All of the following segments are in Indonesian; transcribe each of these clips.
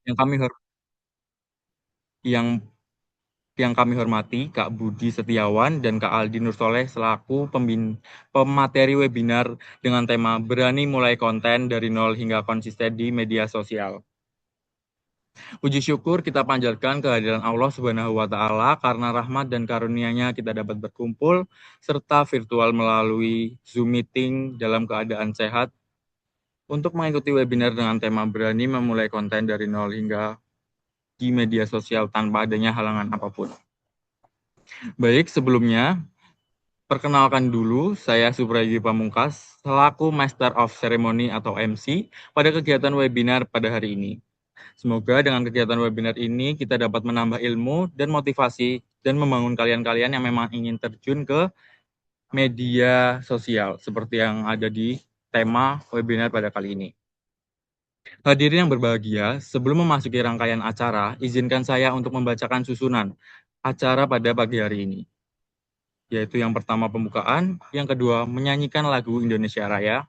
Yang kami hor yang yang kami hormati Kak Budi Setiawan dan Kak Aldi Nursoleh selaku pemateri webinar dengan tema Berani Mulai Konten dari Nol hingga Konsisten di Media Sosial. Puji syukur kita panjatkan kehadiran Allah Subhanahu wa Ta'ala karena rahmat dan karunia-Nya kita dapat berkumpul serta virtual melalui Zoom meeting dalam keadaan sehat untuk mengikuti webinar dengan tema Berani Memulai Konten dari Nol hingga di media sosial tanpa adanya halangan apapun. Baik, sebelumnya perkenalkan dulu, saya Supraji Pamungkas, selaku Master of Ceremony atau MC pada kegiatan webinar pada hari ini. Semoga dengan kegiatan webinar ini kita dapat menambah ilmu dan motivasi dan membangun kalian-kalian yang memang ingin terjun ke media sosial seperti yang ada di tema webinar pada kali ini. Hadirin yang berbahagia, sebelum memasuki rangkaian acara, izinkan saya untuk membacakan susunan acara pada pagi hari ini. Yaitu yang pertama pembukaan, yang kedua menyanyikan lagu Indonesia Raya,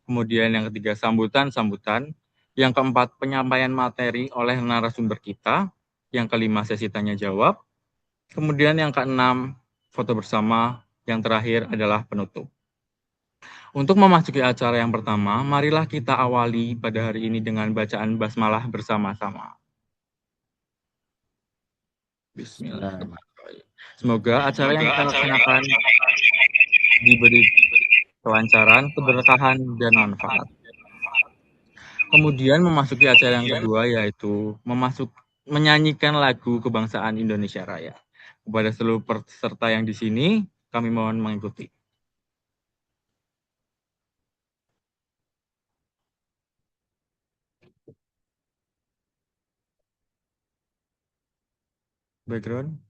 kemudian yang ketiga sambutan-sambutan, yang keempat penyampaian materi oleh narasumber kita, yang kelima sesi tanya jawab, kemudian yang keenam foto bersama, yang terakhir adalah penutup. Untuk memasuki acara yang pertama, marilah kita awali pada hari ini dengan bacaan basmalah bersama-sama. Bismillahirrahmanirrahim. Semoga acara yang kita laksanakan diberi kelancaran, keberkahan, dan manfaat. Kemudian memasuki acara yang kedua yaitu menyanyikan lagu kebangsaan Indonesia Raya. Kepada seluruh peserta yang di sini, kami mohon mengikuti. Background.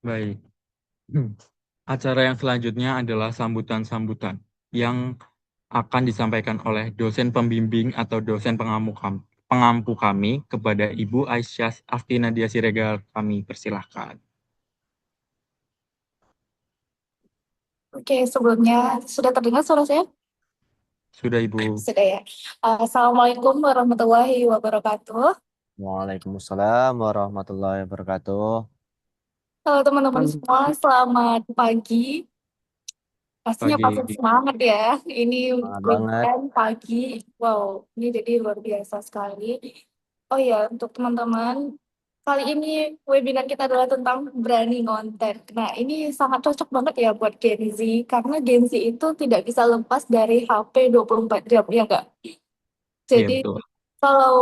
Baik. Acara yang selanjutnya adalah sambutan-sambutan yang akan disampaikan oleh dosen pembimbing atau dosen pengampu kami kepada Ibu Aisyah Afti Nadia Siregar. Kami persilahkan. Oke, sebelumnya sudah terdengar suara saya? Sudah, Ibu. Sudah ya. Assalamualaikum warahmatullahi wabarakatuh. Waalaikumsalam warahmatullahi wabarakatuh. Halo teman-teman semua, selamat pagi. Pastinya pasti Pagi. semangat ya. Ini Semangat banget. weekend pagi. Wow, ini jadi luar biasa sekali. Oh ya, untuk teman-teman, kali ini webinar kita adalah tentang berani konten. Nah, ini sangat cocok banget ya buat Gen Z, karena Gen Z itu tidak bisa lepas dari HP 24 jam, ya enggak? Iya, Jadi, betul. kalau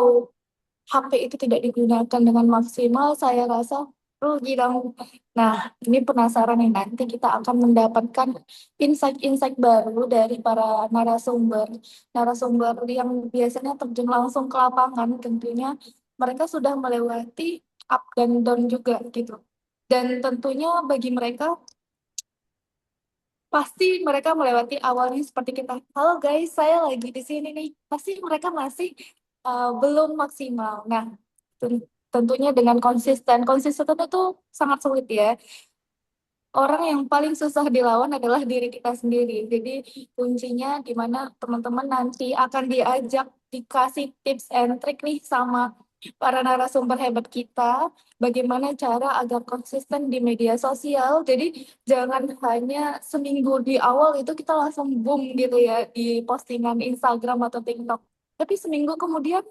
HP itu tidak digunakan dengan maksimal, saya rasa rugi dong. Nah, ini penasaran nih, nanti kita akan mendapatkan insight-insight baru dari para narasumber. Narasumber yang biasanya terjun langsung ke lapangan, tentunya mereka sudah melewati up dan down juga gitu. Dan tentunya bagi mereka, pasti mereka melewati awalnya seperti kita. Halo guys, saya lagi di sini nih. Pasti mereka masih belum maksimal. Nah, tentunya dengan konsisten. Konsisten itu sangat sulit ya. Orang yang paling susah dilawan adalah diri kita sendiri. Jadi kuncinya di mana teman-teman nanti akan diajak dikasih tips and trick nih sama para narasumber hebat kita, bagaimana cara agar konsisten di media sosial. Jadi jangan hanya seminggu di awal itu kita langsung boom gitu ya di postingan Instagram atau TikTok. Tapi seminggu kemudian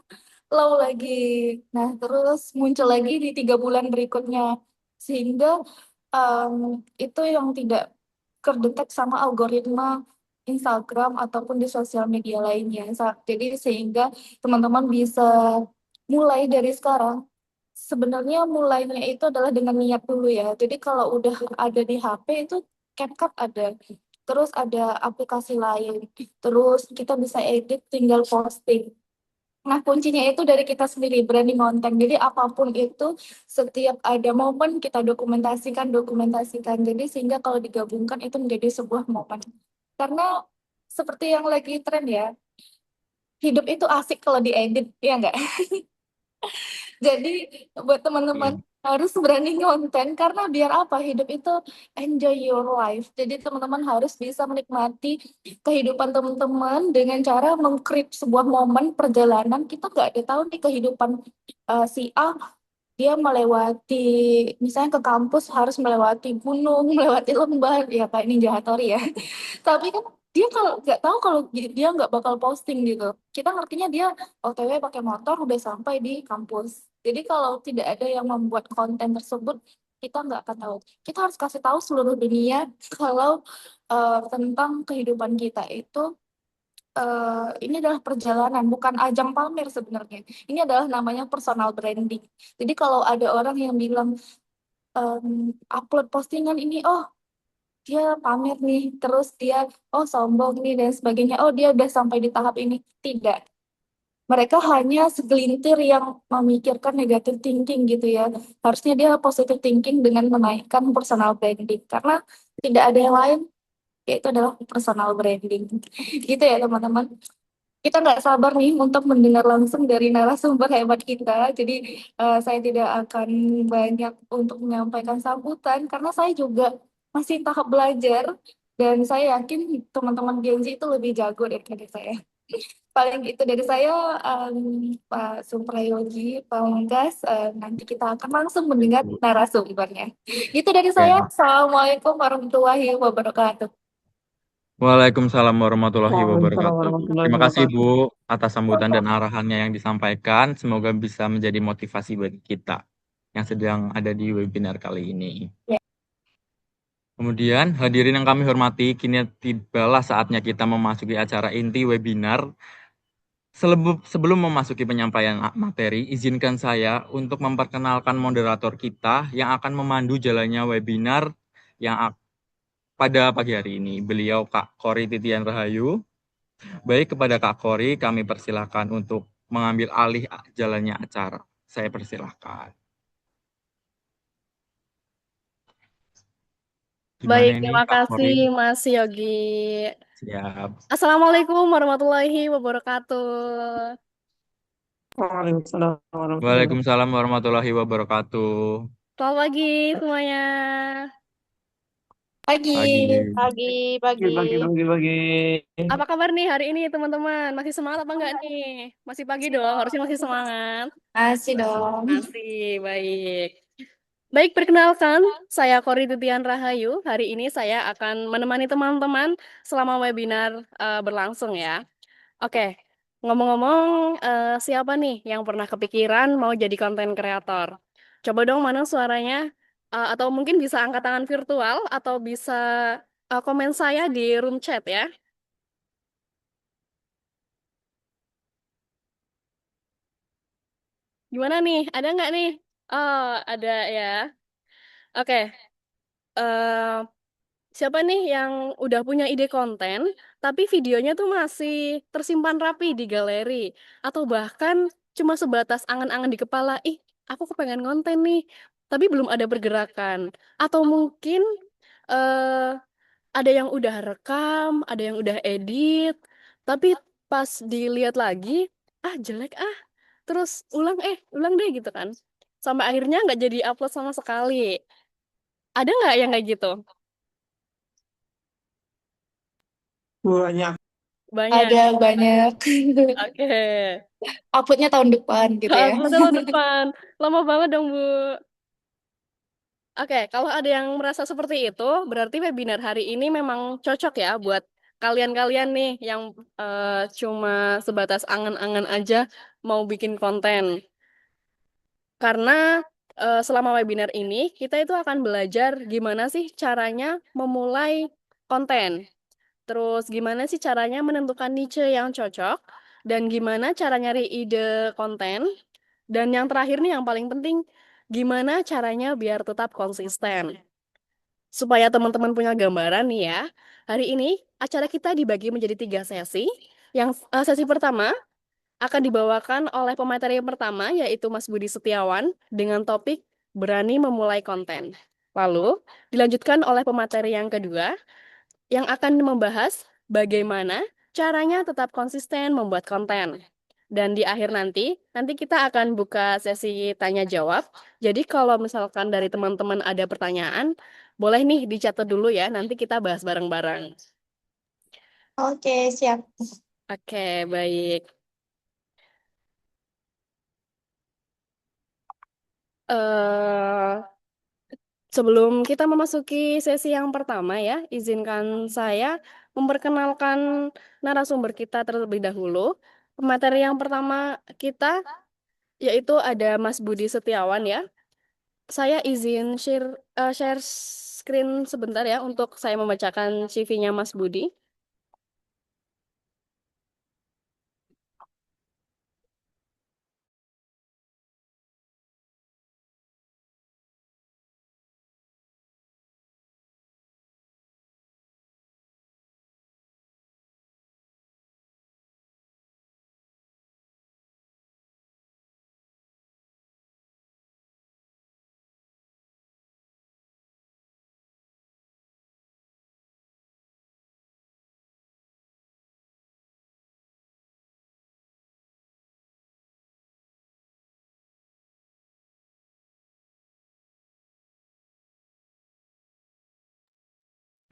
low lagi. Nah, terus muncul lagi di 3 bulan berikutnya. Sehingga em, itu yang tidak terdetek sama algoritma Instagram ataupun di sosial media lainnya. Jadi sehingga teman-teman bisa mulai dari sekarang. Sebenarnya mulainya itu adalah dengan niat dulu ya. Jadi kalau udah ada di HP itu CapCut ada. Terus ada aplikasi lain. Terus kita bisa edit tinggal posting. Nah, kuncinya itu dari kita sendiri, berani konten. Jadi apapun itu, setiap ada momen kita dokumentasikan, dokumentasikan. Jadi sehingga kalau digabungkan itu menjadi sebuah momen. Karena seperti yang lagi tren ya, hidup itu asik kalau diedit, ya enggak? Jadi buat teman-teman Iya. harus berani konten karena biar apa? Hidup itu enjoy your life. Jadi teman-teman harus bisa menikmati kehidupan teman-teman dengan cara mengcreate sebuah momen perjalanan. Kita nggak ada tahu nih kehidupan si A, dia melewati misalnya ke kampus harus melewati gunung, melewati lembah, ya kayak Ninja Hattori ya. Tapi kan dia kalau nggak tahu kalau dia nggak bakal posting gitu. Kita ngertinya dia OTW pakai motor udah sampai di kampus. Jadi kalau tidak ada yang membuat konten tersebut, kita nggak akan tahu. Kita harus kasih tahu seluruh dunia kalau tentang kehidupan kita itu ini adalah perjalanan, bukan ajang pamer sebenarnya. Ini adalah namanya personal branding. Jadi kalau ada orang yang bilang em, upload postingan ini, oh dia pamer nih, terus dia oh sombong nih dan sebagainya, oh dia udah sampai di tahap ini. Tidak. Mereka hanya segelintir yang memikirkan negative thinking gitu ya. Harusnya dia positive thinking dengan menaikkan personal branding. Karena tidak ada yang lain, yaitu adalah personal branding. Gitu ya teman-teman. Kita nggak sabar nih untuk mendengar langsung dari narasumber hebat kita. Jadi saya tidak akan banyak untuk menyampaikan sambutan karena saya juga masih tahap belajar dan saya yakin teman-teman Gen Z itu lebih jago daripada saya. Paling itu dari saya, em, Pak Suprayogi, Pak Mungkas. Nanti kita akan langsung mendengar narasumbernya. Itu dari saya. Ya. Assalamualaikum warahmatullahi wabarakatuh. Waalaikumsalam warahmatullahi Waalaikumsalam wabarakatuh. warahmatullahi Terima kasih Bu wabarakatuh. atas sambutan dan arahannya yang disampaikan. Semoga bisa menjadi motivasi bagi kita yang sedang ada di webinar kali ini. Ya. Kemudian, hadirin yang kami hormati, kini tibalah saatnya kita memasuki acara inti webinar. Sebelum memasuki penyampaian materi, izinkan saya untuk memperkenalkan moderator kita yang akan memandu jalannya webinar yang pada pagi hari ini. Beliau Kak Kori Titian Rahayu. Baik, kepada Kak Kori, kami persilahkan untuk mengambil alih jalannya acara. Saya persilahkan. Gimana Baik, ini terima Kak kasih Kori? Mas Yogi. Siap. Assalamualaikum warahmatullahi wabarakatuh. Waalaikumsalam warahmatullahi wabarakatuh. Waalaikumsalam warahmatullahi wabarakatuh. Selamat pagi semuanya. Pagi. Pagi. Pagi, pagi. Pagi. Apa kabar nih hari ini teman-teman? Masih semangat apa enggak nih? Masih pagi dong, harusnya masih semangat. Masih dong. Masih, baik. Baik, perkenalkan, saya Kori Titian Rahayu. Hari ini saya akan menemani teman-teman selama webinar berlangsung ya. Oke, ngomong-ngomong, siapa nih yang pernah kepikiran mau jadi konten kreator? Coba dong mana suaranya? Atau mungkin bisa angkat tangan virtual atau bisa komen saya di room chat ya. Gimana nih? Ada nggak nih? Oh, ada ya. Oke, eh, siapa nih yang udah punya ide konten, tapi videonya tuh masih tersimpan rapi di galeri, atau bahkan cuma sebatas angan-angan di kepala, ih, aku kepengen konten nih, tapi belum ada pergerakan. Atau mungkin eh, ada yang udah rekam, ada yang udah edit, tapi pas dilihat lagi, ah jelek ah, terus ulang deh gitu kan. Sampai akhirnya nggak jadi upload sama sekali. Ada nggak yang kayak gitu? Banyak. Banyak. Ada banyak. Oke. Uploadnya tahun depan gitu ya. Upload tahun depan. Lama banget dong, Bu. Oke, kalau ada yang merasa seperti itu, berarti webinar hari ini memang cocok ya buat kalian-kalian nih yang cuma sebatas angan-angan aja mau bikin konten. Karena selama webinar ini kita itu akan belajar gimana sih caranya memulai konten. Terus gimana sih caranya menentukan niche yang cocok dan gimana cara nyari ide konten. Dan yang terakhir nih yang paling penting, gimana caranya biar tetap konsisten. Supaya teman-teman punya gambaran nih ya. Hari ini acara kita dibagi menjadi 3 sesi. Yang sesi pertama akan dibawakan oleh pemateri yang pertama yaitu Mas Budi Setiawan dengan topik berani memulai konten. Lalu dilanjutkan oleh pemateri yang kedua yang akan membahas bagaimana caranya tetap konsisten membuat konten. Dan di akhir nanti kita akan buka sesi tanya jawab. Jadi kalau misalkan dari teman-teman ada pertanyaan, boleh nih dicatat dulu ya, nanti kita bahas bareng-bareng. Oke, siap. Oke, baik. eh Sebelum kita memasuki sesi yang pertama ya, izinkan saya memperkenalkan narasumber kita terlebih dahulu. Materi yang pertama kita yaitu ada Mas Budi Setiawan ya. Saya izin share screen sebentar ya untuk saya membacakan CV-nya Mas Budi.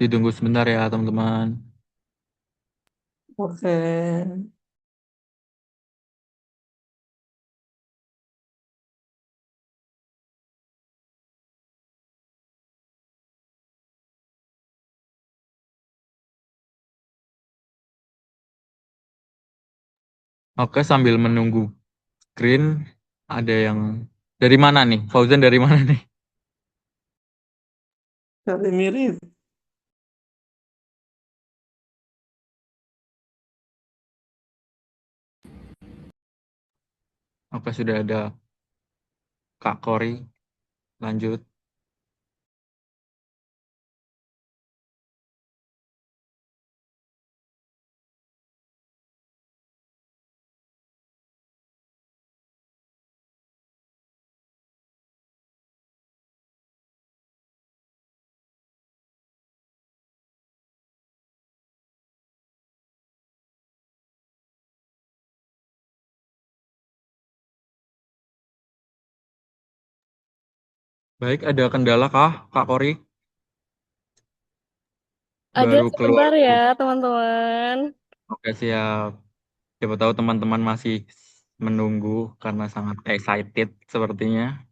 Ditunggu sebentar ya, teman-teman. Oke. Oke, sambil menunggu screen, ada yang dari mana nih? Fauzan dari mana nih? Tapi mirip. Oke, sudah ada Kak Kori. Lanjut. Baik, ada kendala kah, Kak Kori? Ada Baru keluar. sebentar ya, teman-teman. Oke, siap. Siapa tahu teman-teman masih menunggu karena sangat excited sepertinya.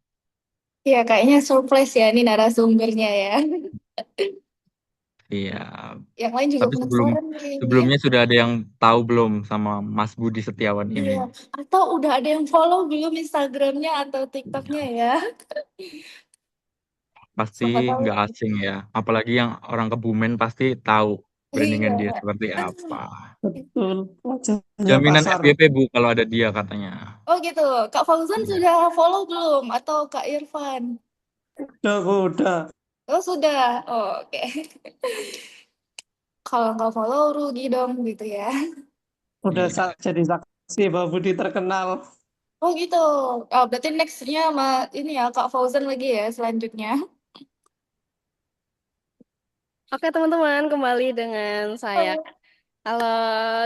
Ya, kayaknya surprise ya ini narasumbernya ya. Iya. Yang lain juga Tapi penasaran kayaknya. sebelumnya sudah ada yang tahu belum sama Mas Budi Setiawan ini? Iya, atau udah ada yang follow belum Instagramnya atau TikToknya ya? Pasti Siapa tahu. nggak asing ya. Apalagi yang orang Kebumen pasti tahu brandingan dia Iya. seperti apa. Betul. Wajahnya Jaminan pasar. FYP Bu kalau ada dia katanya. Oh gitu. Kak Fauzan Iya. sudah follow belum? Atau Kak Irfan? Udah. Oh, sudah. Oh, oke. Kalau nggak follow rugi dong gitu ya. Udah Iya. jadi saksi bahwa Budi terkenal. Oh gitu. Oh, berarti next-nya sama ini ya Kak Fauzan lagi ya selanjutnya. Oke, teman-teman, kembali dengan saya. Halo,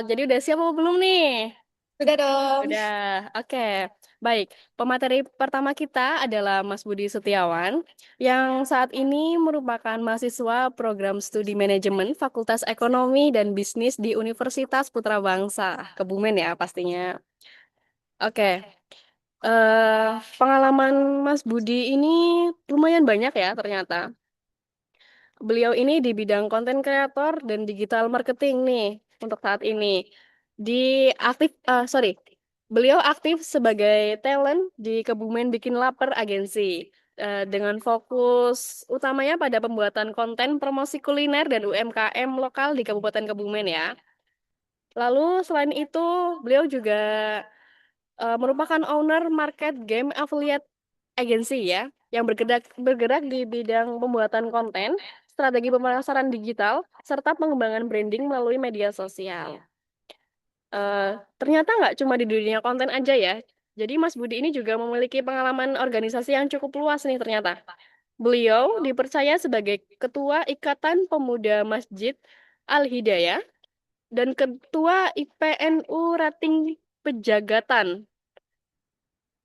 jadi udah siap apa belum nih? Sudah dong. Udah, oke. Baik, pemateri pertama kita adalah Mas Budi Setiawan, yang saat ini merupakan mahasiswa program studi manajemen Fakultas Ekonomi dan Bisnis di Universitas Putra Bangsa, Kebumen ya pastinya. Oke, pengalaman Mas Budi ini lumayan banyak ya ternyata. Beliau ini di bidang konten kreator dan digital marketing nih untuk saat ini. Di sorry, beliau aktif sebagai talent di Kebumen Bikin Lapar Agensi dengan fokus utamanya pada pembuatan konten promosi kuliner dan UMKM lokal di Kabupaten Kebumen ya. Lalu selain itu beliau juga merupakan owner market game affiliate agency ya, yang bergerak di bidang pembuatan konten, strategi pemasaran digital, serta pengembangan branding melalui media sosial. Eh, Ternyata nggak cuma di dunia konten aja ya. Jadi Mas Budi ini juga memiliki pengalaman organisasi yang cukup luas nih ternyata. Beliau dipercaya sebagai Ketua Ikatan Pemuda Masjid Al-Hidayah dan Ketua IPNU Rating Pejagatan.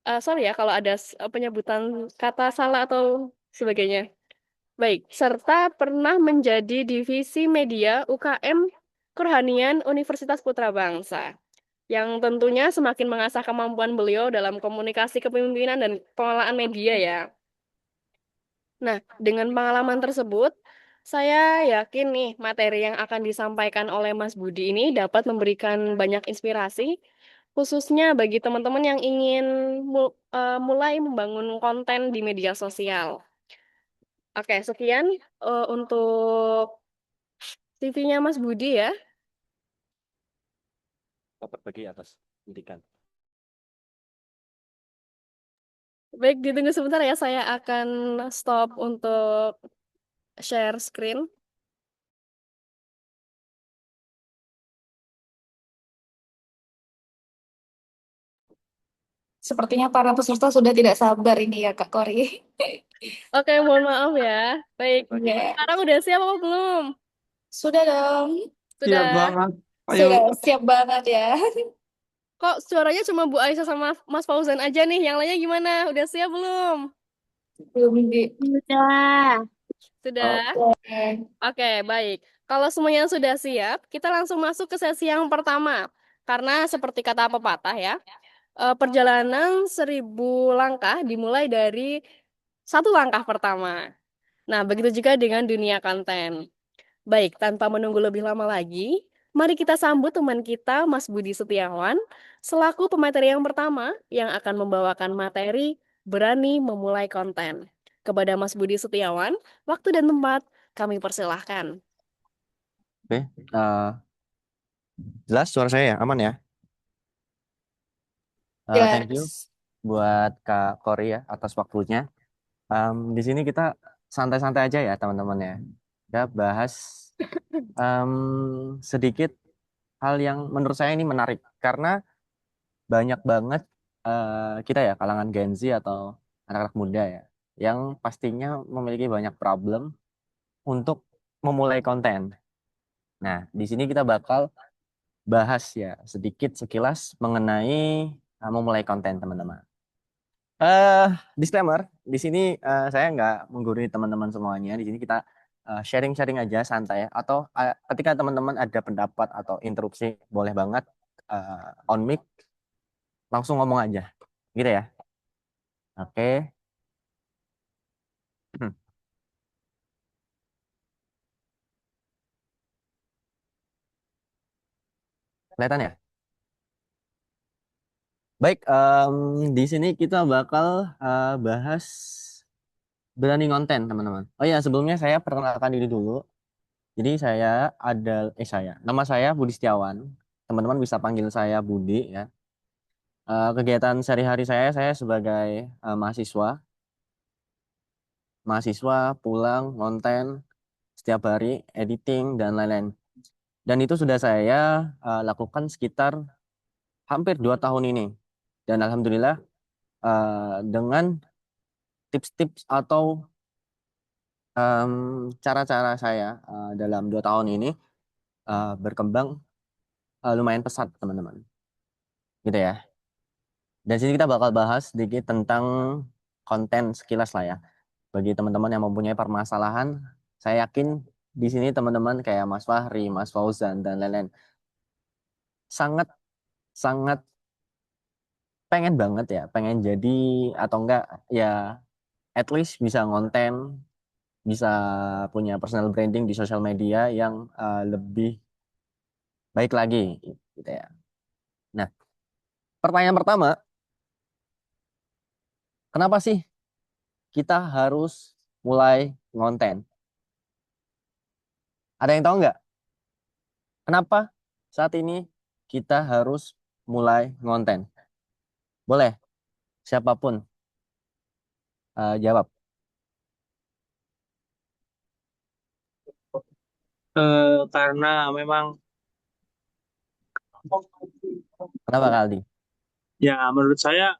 Sorry ya kalau ada penyebutan kata salah atau sebagainya. Baik, serta pernah menjadi divisi media UKM Kerohanian Universitas Putra Bangsa, yang tentunya semakin mengasah kemampuan beliau dalam komunikasi kepemimpinan dan pengelolaan media ya. Nah, dengan pengalaman tersebut, saya yakin nih materi yang akan disampaikan oleh Mas Budi ini dapat memberikan banyak inspirasi, khususnya bagi teman-teman yang ingin mulai membangun konten di media sosial. Oke, sekian untuk CV-nya Mas Budi ya. Dapat bagi atas pendidikan. Baik, ditunggu sebentar ya, saya akan stop untuk share screen. Sepertinya para peserta sudah tidak sabar ini ya Kak Kori. Oke, mohon maaf ya. Baik, Iya. sekarang udah siap apa belum? Sudah dong. Siap Sudah. banget. Ayo, Sudah siap banget ya. Kok suaranya cuma Bu Aisyah sama Mas Fauzan aja nih? Yang lainnya gimana? Udah siap belum? Belum di. Sudah. Sudah? Oke. Oke, baik. Kalau semuanya sudah siap, kita langsung masuk ke sesi yang pertama. Karena seperti kata pepatah ya, perjalanan 1000 langkah dimulai dari satu langkah pertama. Nah, begitu juga dengan dunia konten. Baik, tanpa menunggu lebih lama lagi, mari kita sambut teman kita, Mas Budi Setiawan, selaku pemateri yang pertama yang akan membawakan materi Berani Memulai Konten. Kepada Mas Budi Setiawan, waktu dan tempat kami persilahkan. Oke, jelas suara saya ya, aman ya. Thank you Jelas. buat Kak Kori ya atas waktunya. Di sini kita santai-santai aja ya teman-teman ya. Kita bahas sedikit hal yang menurut saya ini menarik karena banyak banget kita ya kalangan Gen Z atau anak-anak muda ya yang pastinya memiliki banyak problem untuk memulai konten. Nah, di sini kita bakal bahas ya sedikit sekilas mengenai memulai konten teman-teman. eh Disclaimer, di sini saya nggak menggurui teman-teman semuanya. Di sini kita sharing-sharing aja santai. Atau ketika teman-teman ada pendapat atau interupsi, boleh banget on mic langsung ngomong aja, gitu ya. Oke. Hmm, Kelihatan ya. Baik, di sini kita bakal bahas berani konten teman-teman. Oh ya, sebelumnya saya perkenalkan diri dulu. Jadi nama saya Budi Setiawan. Teman-teman bisa panggil saya Budi ya. Kegiatan sehari-hari saya sebagai mahasiswa mahasiswa pulang konten setiap hari, editing dan lain-lain. Dan itu sudah saya lakukan sekitar hampir 2 tahun ini. Dan alhamdulillah dengan tips-tips atau cara-cara saya dalam 2 tahun ini berkembang lumayan pesat teman-teman, gitu ya. Dan sini kita bakal bahas sedikit tentang konten sekilas lah ya. Bagi teman-teman yang mempunyai permasalahan, saya yakin di sini teman-teman kayak Mas Fahri, Mas Fauzan dan lain-lain sangat sangat pengen banget ya, pengen jadi atau enggak ya at least bisa ngonten, bisa punya personal branding di sosial media yang lebih baik lagi gitu ya. Nah, pertanyaan pertama, kenapa sih kita harus mulai ngonten? Ada yang tahu nggak? Kenapa saat ini kita harus mulai ngonten? Boleh, siapapun jawab. Karena memang Kenapa Kak Aldi? Ya, menurut saya,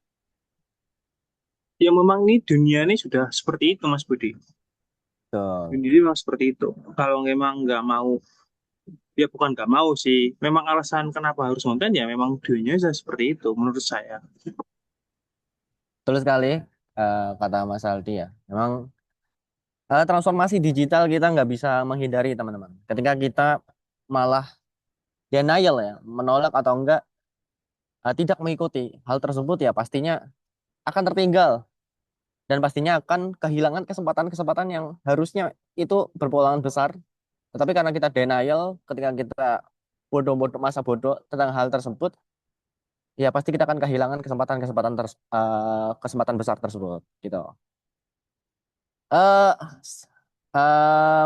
ya memang ini dunia ini sudah seperti itu, Mas Budi. Tuh. Dunia ini memang seperti itu. Kalau memang nggak mau, ya bukan nggak mau sih. Memang alasan kenapa harus konten ya memang dunia sudah seperti itu, menurut saya. Betul sekali kata Mas Aldi ya. Memang transformasi digital kita nggak bisa menghindari teman-teman. Ketika kita malah denial ya, menolak atau enggak tidak mengikuti hal tersebut ya pastinya akan tertinggal dan pastinya akan kehilangan kesempatan-kesempatan yang harusnya itu berpeluang besar. Tetapi karena kita denial, ketika kita bodoh-bodoh masa bodoh tentang hal tersebut, ya pasti kita akan kehilangan kesempatan besar tersebut gitu. Eh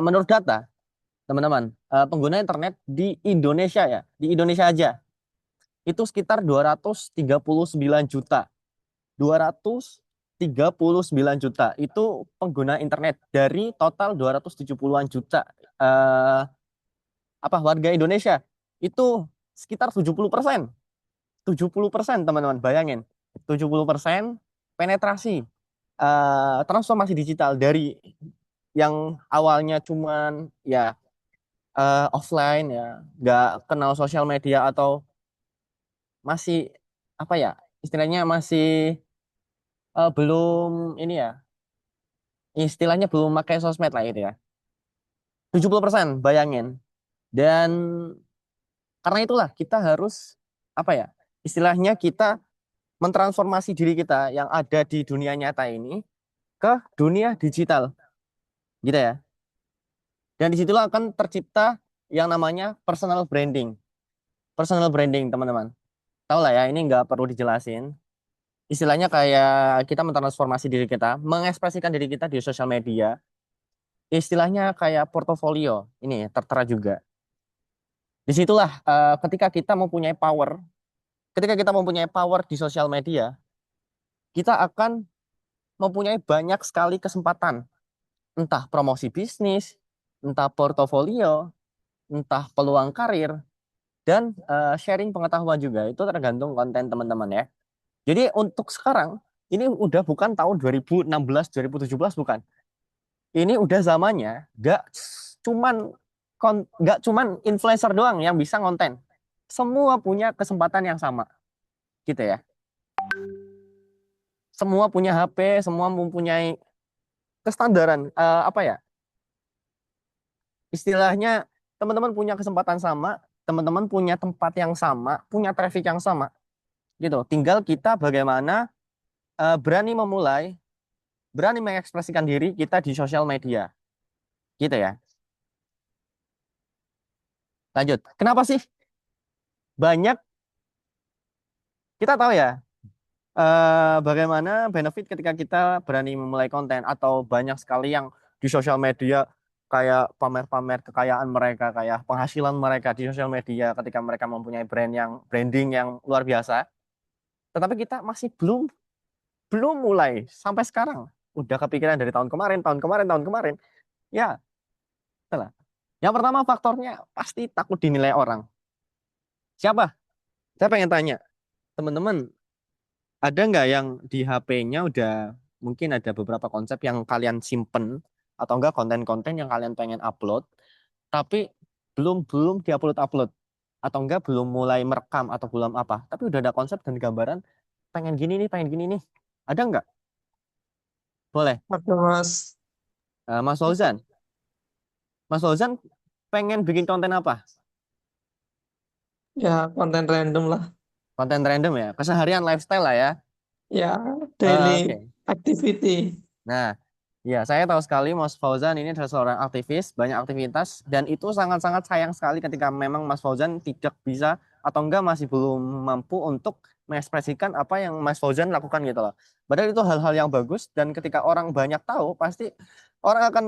Menurut data teman-teman, pengguna internet di Indonesia ya, di Indonesia aja itu sekitar 239 juta. 239 juta itu pengguna internet dari total 270-an juta eh, warga Indonesia. Itu sekitar 70%. 70% teman-teman, bayangin. 70% penetrasi transformasi digital dari yang awalnya cuman ya offline ya, nggak kenal sosial media atau masih apa ya, istilahnya masih belum ini ya, istilahnya belum pakai sosmed lah gitu ya. 70% bayangin. Dan karena itulah kita harus apa ya, istilahnya kita mentransformasi diri kita yang ada di dunia nyata ini ke dunia digital gitu ya. Dan disitulah akan tercipta yang namanya personal branding. Personal branding teman-teman. Tahu lah ya, ini nggak perlu dijelasin. Istilahnya kayak kita mentransformasi diri kita, mengekspresikan diri kita di sosial media. Istilahnya kayak portofolio. Ini tertera juga. Disitulah ketika kita mempunyai power di sosial media, kita akan mempunyai banyak sekali kesempatan. Entah promosi bisnis, entah portofolio, entah peluang karir, dan sharing pengetahuan juga. Itu tergantung konten teman-teman ya. Jadi untuk sekarang, ini udah bukan tahun 2016, 2017, bukan. Ini udah zamannya, nggak cuman influencer doang yang bisa konten. Semua punya kesempatan yang sama, gitu ya. Semua punya HP, semua mempunyai kestandaran, apa ya? Istilahnya teman-teman punya kesempatan sama, teman-teman punya tempat yang sama, punya traffic yang sama, gitu. Tinggal kita bagaimana berani memulai, berani mengekspresikan diri kita di sosial media, gitu ya. Lanjut. Kenapa sih banyak kita tahu ya bagaimana benefit ketika kita berani memulai konten atau banyak sekali yang di sosial media kayak pamer-pamer kekayaan mereka, kayak penghasilan mereka di sosial media ketika mereka mempunyai branding yang luar biasa. Tetapi kita masih belum belum mulai sampai sekarang. udah kepikiran dari tahun kemarin, tahun kemarin, tahun kemarin. Ya, itulah. Yang pertama faktornya pasti takut dinilai orang. Siapa? Saya pengen tanya, teman-teman, ada nggak yang di HP-nya udah mungkin ada beberapa konsep yang kalian simpen atau enggak konten-konten yang kalian pengen upload, tapi belum belum diupload-upload atau enggak belum mulai merekam atau belum apa, tapi udah ada konsep dan gambaran pengen gini nih, pengen gini nih. Ada nggak? Boleh. Ada Mas, Mas Fauzan. Mas Fauzan pengen bikin konten apa? ya konten random lah. Konten random ya, keseharian lifestyle lah ya. Ya, daily Oke. activity. Nah, ya saya tahu sekali Mas Fauzan ini adalah seorang aktivis, banyak aktivitas, dan itu sangat-sangat sayang sekali ketika memang Mas Fauzan tidak bisa atau enggak masih belum mampu untuk mengekspresikan apa yang Mas Fauzan lakukan gitu loh. Padahal itu hal-hal yang bagus dan ketika orang banyak tahu pasti orang akan,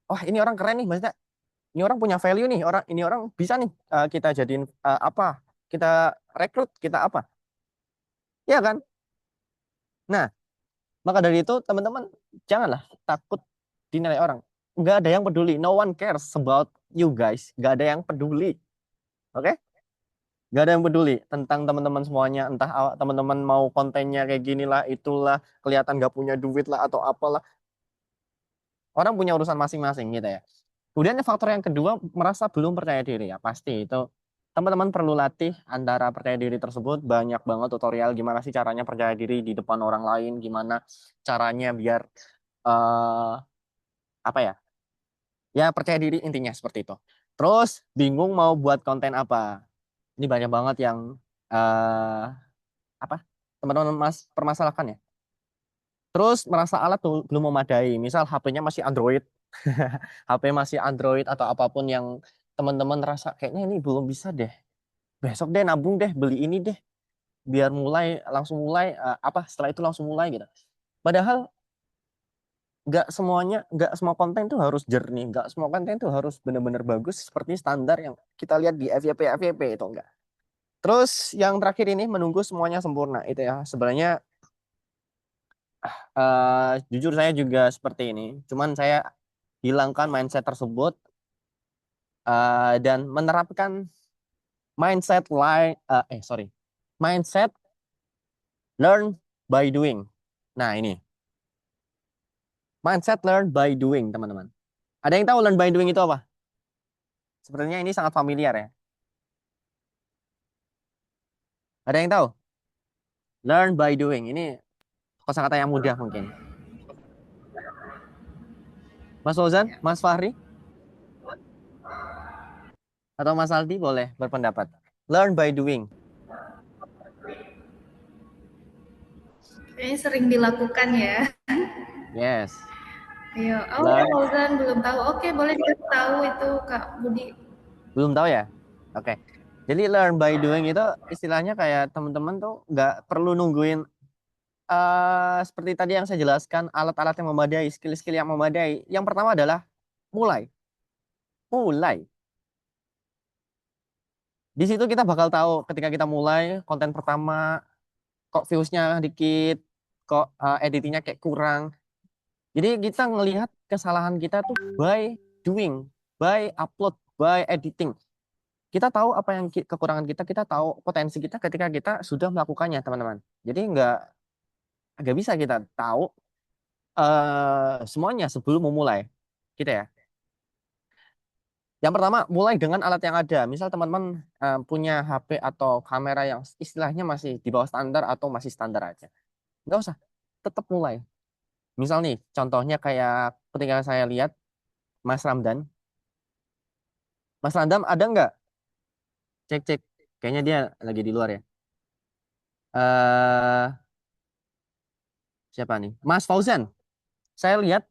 wah ini orang keren nih, maksudnya ini orang punya value nih, ini orang bisa nih kita jadiin apa, kita rekrut, kita apa, ya kan? Nah, maka dari itu teman-teman janganlah takut dinilai orang. Nggak ada yang peduli. No one cares about you guys. Nggak ada yang peduli. Oke? Nggak ada yang peduli tentang teman-teman semuanya. Entah teman-teman mau kontennya kayak gini lah, itulah, kelihatan nggak punya duit lah atau apalah. Orang punya urusan masing-masing gitu ya. Kemudian faktor yang kedua, merasa belum percaya diri ya. Pasti itu teman-teman perlu latih antara percaya diri tersebut. Banyak banget tutorial gimana sih caranya percaya diri di depan orang lain, gimana caranya biar apa ya? Ya percaya diri intinya seperti itu. Terus bingung mau buat konten apa? Ini banyak banget yang apa? Teman-teman Mas permasalahkan ya. Terus merasa alat tuh belum memadai. Misal HP-nya masih Android, HP masih Android atau apapun yang teman-teman rasa kayaknya ini belum bisa deh. Besok deh nabung deh, beli ini deh. Biar mulai langsung mulai apa? Setelah itu langsung mulai gitu. Padahal nggak semua konten itu harus jernih, nggak semua konten itu harus benar-benar bagus seperti standar yang kita lihat di FYP itu enggak. Terus yang terakhir ini menunggu semuanya sempurna itu ya sebenarnya jujur saya juga seperti ini, cuman saya hilangkan mindset tersebut dan menerapkan mindset mindset learn by doing. Nah ini mindset learn by doing teman-teman. Ada yang tahu learn by doing itu apa? Sebenarnya ini sangat familiar ya. Ada yang tahu? Learn by doing. Ini kosakata yang mudah mungkin. Mas Fauzan, Mas Fahri, atau Mas Aldi boleh berpendapat. Learn by doing. Kayaknya sering dilakukan ya. Yes. Ayo, Learn. Fauzan belum tahu. Oke, boleh dikasih tahu itu Kak Budi. Belum tahu ya? Oke. Jadi learn by doing itu istilahnya kayak teman-teman tuh nggak perlu nungguin seperti tadi yang saya jelaskan, alat-alat yang memadai, skill-skill yang memadai. Yang pertama adalah mulai. Mulai. Di situ kita bakal tahu ketika kita mulai konten pertama, kok views-nya dikit, kok editingnya kayak kurang. Jadi kita ngelihat kesalahan kita tuh by doing, by upload, by editing. Kita tahu apa yang kekurangan kita tahu potensi kita ketika kita sudah melakukannya, teman-teman. Jadi nggak bisa kita tahu semuanya sebelum memulai, gitu ya. Yang pertama, mulai dengan alat yang ada. Misal teman-teman punya HP atau kamera yang istilahnya masih di bawah standar atau masih standar aja. Nggak usah, tetap mulai. Misal nih, contohnya kayak ketika saya lihat Mas Ramdan. Mas Ramdan ada nggak? Cek. Kayaknya dia lagi di luar ya. eh Siapa nih? Mas Fauzan. Saya lihat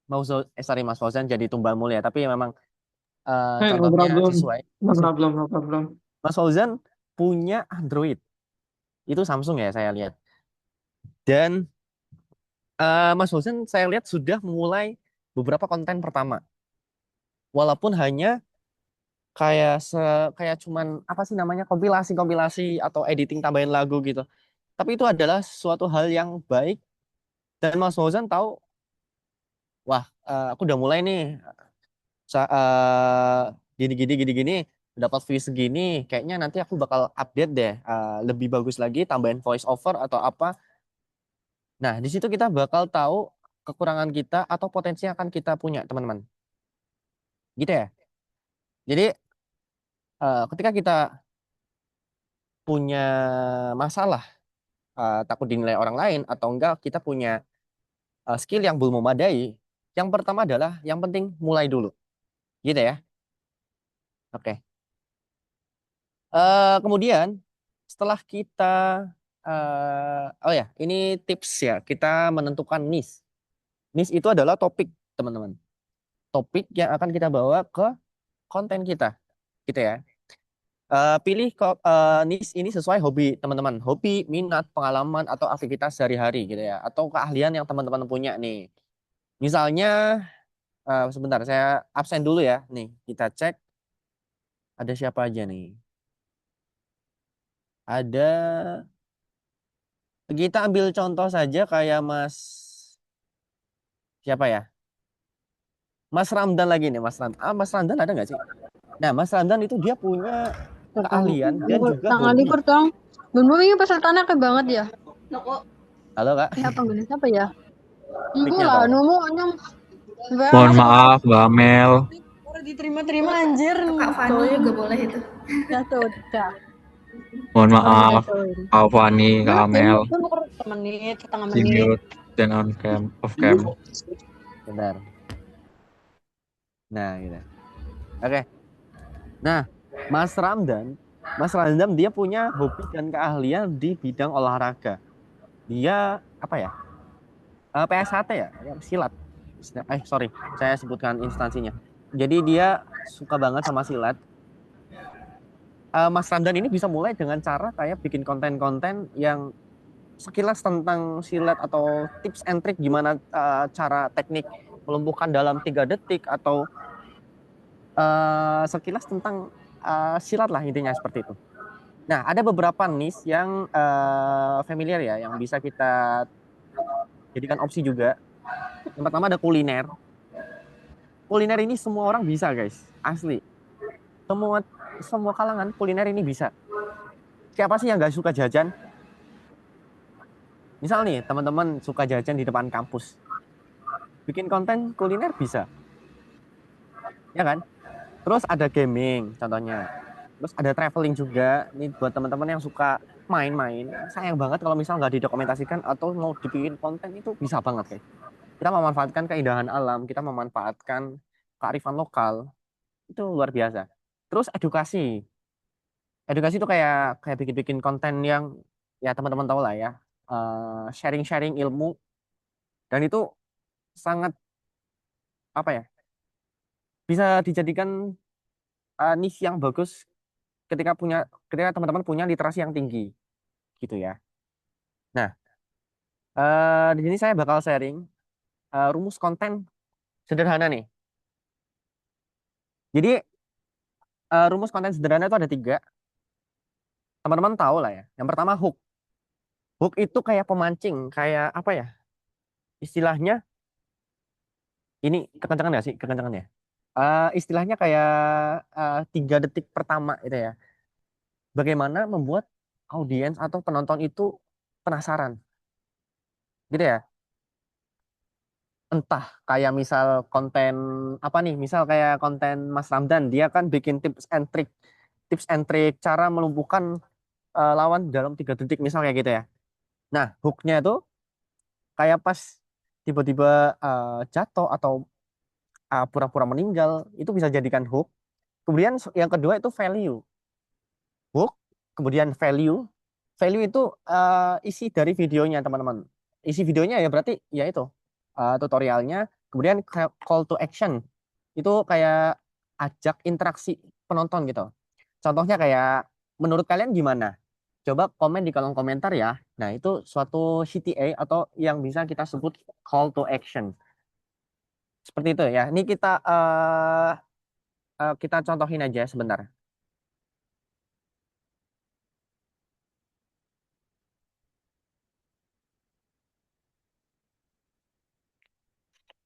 Mas Fauzan jadi tumbal mulia, tapi memang No contohnya problem. sesuai. No problem, no problem. Mas Fauzan punya Android. Itu Samsung ya saya lihat. Dan Mas Fauzan saya lihat sudah memulai beberapa konten pertama. Walaupun hanya kayak kayak cuman apa sih namanya kompilasi atau editing tambahin lagu gitu. Tapi itu adalah suatu hal yang baik Dan Mas Fauzan tahu, wah, aku udah mulai nih, gini gini gini gini, dapat view segini, kayaknya nanti aku bakal update deh, lebih bagus lagi, tambahin voice over atau apa. Nah, di situ kita bakal tahu kekurangan kita atau potensi yang akan kita punya, teman-teman. Gitu ya. Jadi, ketika kita punya masalah, takut dinilai orang lain atau enggak kita punya skill yang belum memadai, yang pertama adalah yang penting mulai dulu. Gitu ya. Oke. Kemudian setelah kita oh ya, ini tips ya, kita menentukan niche. Niche itu adalah topik, teman-teman. Topik yang akan kita bawa ke konten kita, gitu ya. Pilih kok niche ini sesuai hobi teman-teman, hobi, minat, pengalaman atau aktivitas sehari-hari gitu ya, atau keahlian yang teman-teman punya nih. Misalnya, sebentar saya absen dulu ya. Nih, kita cek ada siapa aja nih. Ada, kita ambil contoh saja kayak Mas siapa ya? Mas Ramdan lagi nih, Mas Ramdan. Mas Ramdan ada nggak sih? Nah, Mas Ramdan itu dia punya keahlian dan juga Tangan hobi. likur dong. Bun ini pesertanya kayak banget ya. Halo Kak, Apa gini siapa ya? Ibu mic-nya lah, tolong. nomu anyam. Mohon maaf, Mbak Mel. Udah diterima-terima anjir. Kak Fani juga boleh itu. Ya sudah. Mohon Orang maaf, jatuhin. Kak Fani, Kak Amel, Menit, setengah di menit. mute dan on cam, off cam. Bentar. Nah, gitu. Oke. Nah, Mas Ramdan dia punya hobi dan keahlian di bidang olahraga. Dia apa ya? PSHT ya, silat. Sorry, saya sebutkan instansinya. Jadi dia suka banget sama silat. Mas Ramdan ini bisa mulai dengan cara kayak bikin konten-konten yang sekilas tentang silat atau tips and trick gimana cara teknik melumpuhkan dalam 3 detik atau sekilas tentang silat lah, intinya seperti itu. Nah, ada beberapa niche yang familiar ya, yang bisa kita jadikan opsi juga. Yang pertama ada kuliner. Kuliner ini semua orang bisa, guys. Asli. Semua kalangan kuliner ini bisa. Siapa sih yang nggak suka jajan? Misal nih, teman-teman suka jajan di depan kampus. Bikin konten kuliner bisa. Ya kan? Terus ada gaming contohnya. Terus ada traveling juga. Ini buat teman-teman yang suka main-main. Sayang banget kalau misal nggak didokumentasikan atau mau dibikin konten, itu bisa banget, guys. Kita memanfaatkan keindahan alam, kita memanfaatkan kearifan lokal. Itu luar biasa. Terus edukasi. Edukasi itu kayak bikin-bikin konten yang ya teman-teman tahu lah ya. Sharing-sharing ilmu, dan itu sangat apa ya? Bisa dijadikan niche yang bagus ketika teman-teman punya literasi yang tinggi gitu ya. Nah, di sini saya bakal sharing rumus konten sederhana nih. Jadi rumus konten sederhana itu ada 3. Teman-teman tahu lah ya. Yang pertama hook. Hook itu kayak pemancing, kayak apa ya? Istilahnya ini kekencangan nggak sih? Kekencangan ya. Istilahnya kayak 3 detik pertama itu ya. Bagaimana membuat audiens atau penonton itu penasaran, gitu ya. Entah kayak misal konten apa nih, misal kayak konten Mas Ramdan, dia kan bikin tips and trick cara melumpuhkan lawan dalam 3 detik misal kayak gitu ya. Nah, hooknya itu kayak pas tiba-tiba jatuh atau pura-pura meninggal, itu bisa jadikan hook. Kemudian yang kedua itu value. Hook, kemudian value. Value itu isi dari videonya, teman-teman. Isi videonya ya berarti ya itu tutorialnya. Kemudian call to action. Itu kayak ajak interaksi penonton gitu. Contohnya kayak menurut kalian gimana? Coba komen di kolom komentar ya. Nah, itu suatu CTA atau yang bisa kita sebut call to action. Seperti itu ya. Ini kita contohin aja sebentar.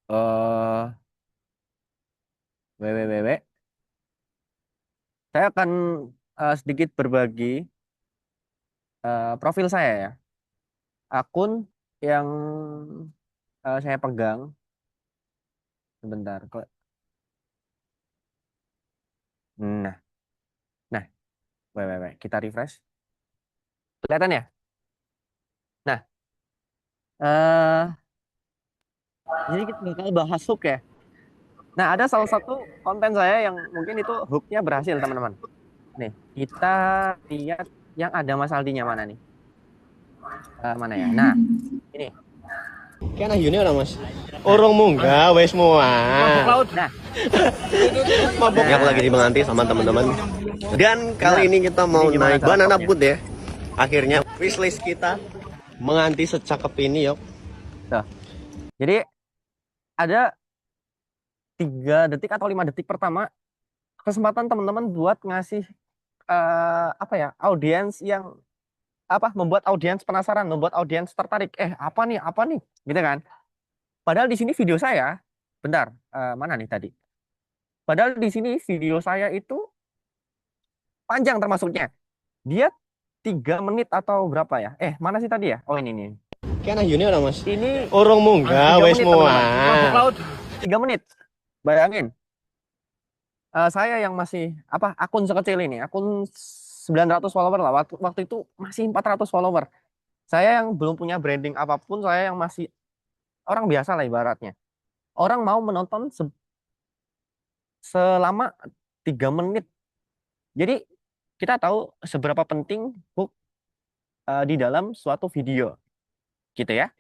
eh www. Saya akan sedikit berbagi profil saya ya. Akun yang saya pegang. Sebentar. Nah, nah, www. Kita refresh. Kelihatan ya? Nah, jadi kita bakal bahas hook ya. Nah, ada salah satu konten saya yang mungkin itu hooknya berhasil, teman-teman. Nih, kita lihat yang ada Mas Aldinya mana nih? Mana ya? Nah, ini. Kan akhirnya udah mas. Orang munggah wes semua. Mabuk laut. Nah, Mabuk. Aku lagi di Menganti sama teman-teman. Dan kali ini kita mau Ini gimana naik banana cara boat ya. Akhirnya wishlist kita Menganti secakep ini yuk. tuh. Jadi ada 3 detik atau 5 detik pertama kesempatan teman-teman buat ngasih apa ya, audiens yang membuat audiens penasaran, membuat audiens tertarik. Apa nih, gitu kan? Padahal di sini video saya, bentar, mana nih tadi? Padahal di sini video saya itu panjang termasuknya. Dia 3 menit atau berapa ya? Mana sih tadi ya? Oh ini nih. Kan akhirnya udah mas. Ini Orang munggah 3 wes menit, semua. teman-teman. Mabuk laut 3 menit. Bayangin. Saya yang masih akun sekecil ini, akun 900 follower lah. Waktu itu masih 400 follower. Saya yang belum punya branding apapun, saya yang masih orang biasa lah ibaratnya. Orang mau menonton selama 3 menit. Jadi kita tahu seberapa penting hook di dalam suatu video. Gitu ya.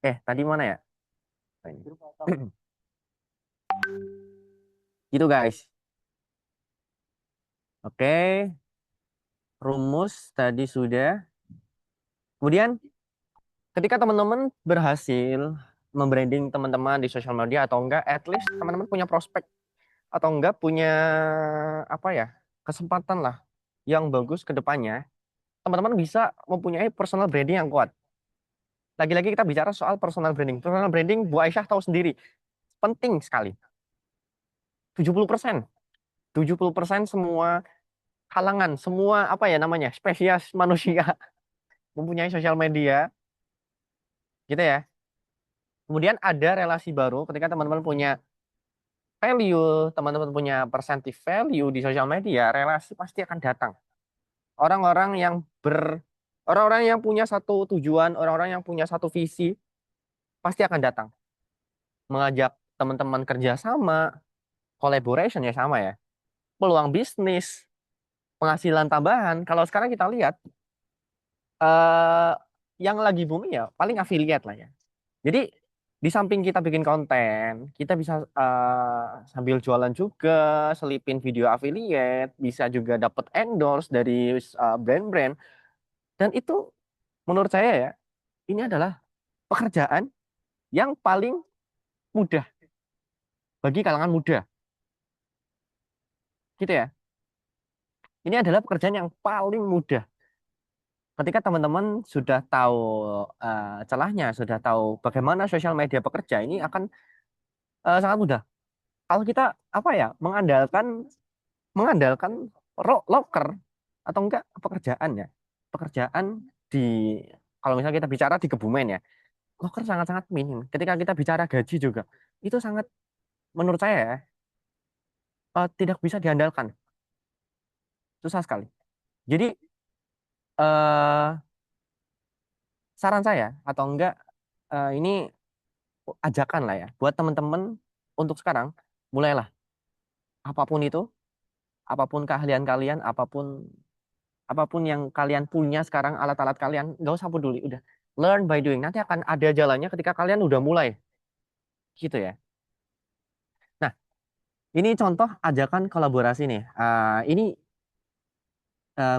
Tadi mana ya? Gitu guys. Oke. Rumus tadi sudah. Kemudian ketika teman-teman berhasil membranding teman-teman di sosial media atau enggak, at least teman-teman punya prospek atau enggak punya kesempatan lah yang bagus ke depannya, teman-teman bisa mempunyai personal branding yang kuat. Lagi-lagi kita bicara soal personal branding. Personal branding Bu Aisyah tahu sendiri, penting sekali. 70%. 70% semua kalangan, semua spesies manusia mempunyai sosial media, gitu ya. Kemudian ada relasi baru ketika teman-teman punya value, teman-teman punya percentage value di sosial media, relasi pasti akan datang. Orang-orang yang punya satu tujuan, orang-orang yang punya satu visi pasti akan datang. Mengajak teman-teman kerjasama, collaboration ya sama ya. Peluang bisnis, penghasilan tambahan. Kalau sekarang kita lihat yang lagi booming ya paling affiliate lah ya. Jadi di samping kita bikin konten, kita bisa sambil jualan juga, selipin video affiliate, bisa juga dapat endorse dari brand-brand. Dan itu menurut saya ya, ini adalah pekerjaan yang paling mudah bagi kalangan muda. Gitu ya. Ini adalah pekerjaan yang paling mudah. Ketika teman-teman sudah tahu celahnya, sudah tahu bagaimana sosial media bekerja, ini akan sangat mudah. Kalau kita mengandalkan loker atau enggak pekerjaan ya. Pekerjaan di kalau misalnya kita bicara di Kebumen ya, loker sangat-sangat minim. Ketika kita bicara gaji juga, itu sangat menurut saya ya, tidak bisa diandalkan. Susah sekali. Jadi saran saya atau enggak ini ajakan lah ya buat teman-teman untuk sekarang mulailah apapun itu, apapun keahlian kalian, apapun yang kalian punya sekarang, alat-alat kalian, nggak usah peduli, udah learn by doing. Nanti akan ada jalannya ketika kalian udah mulai, gitu ya. Nah, ini contoh ajakan kolaborasi nih. Ini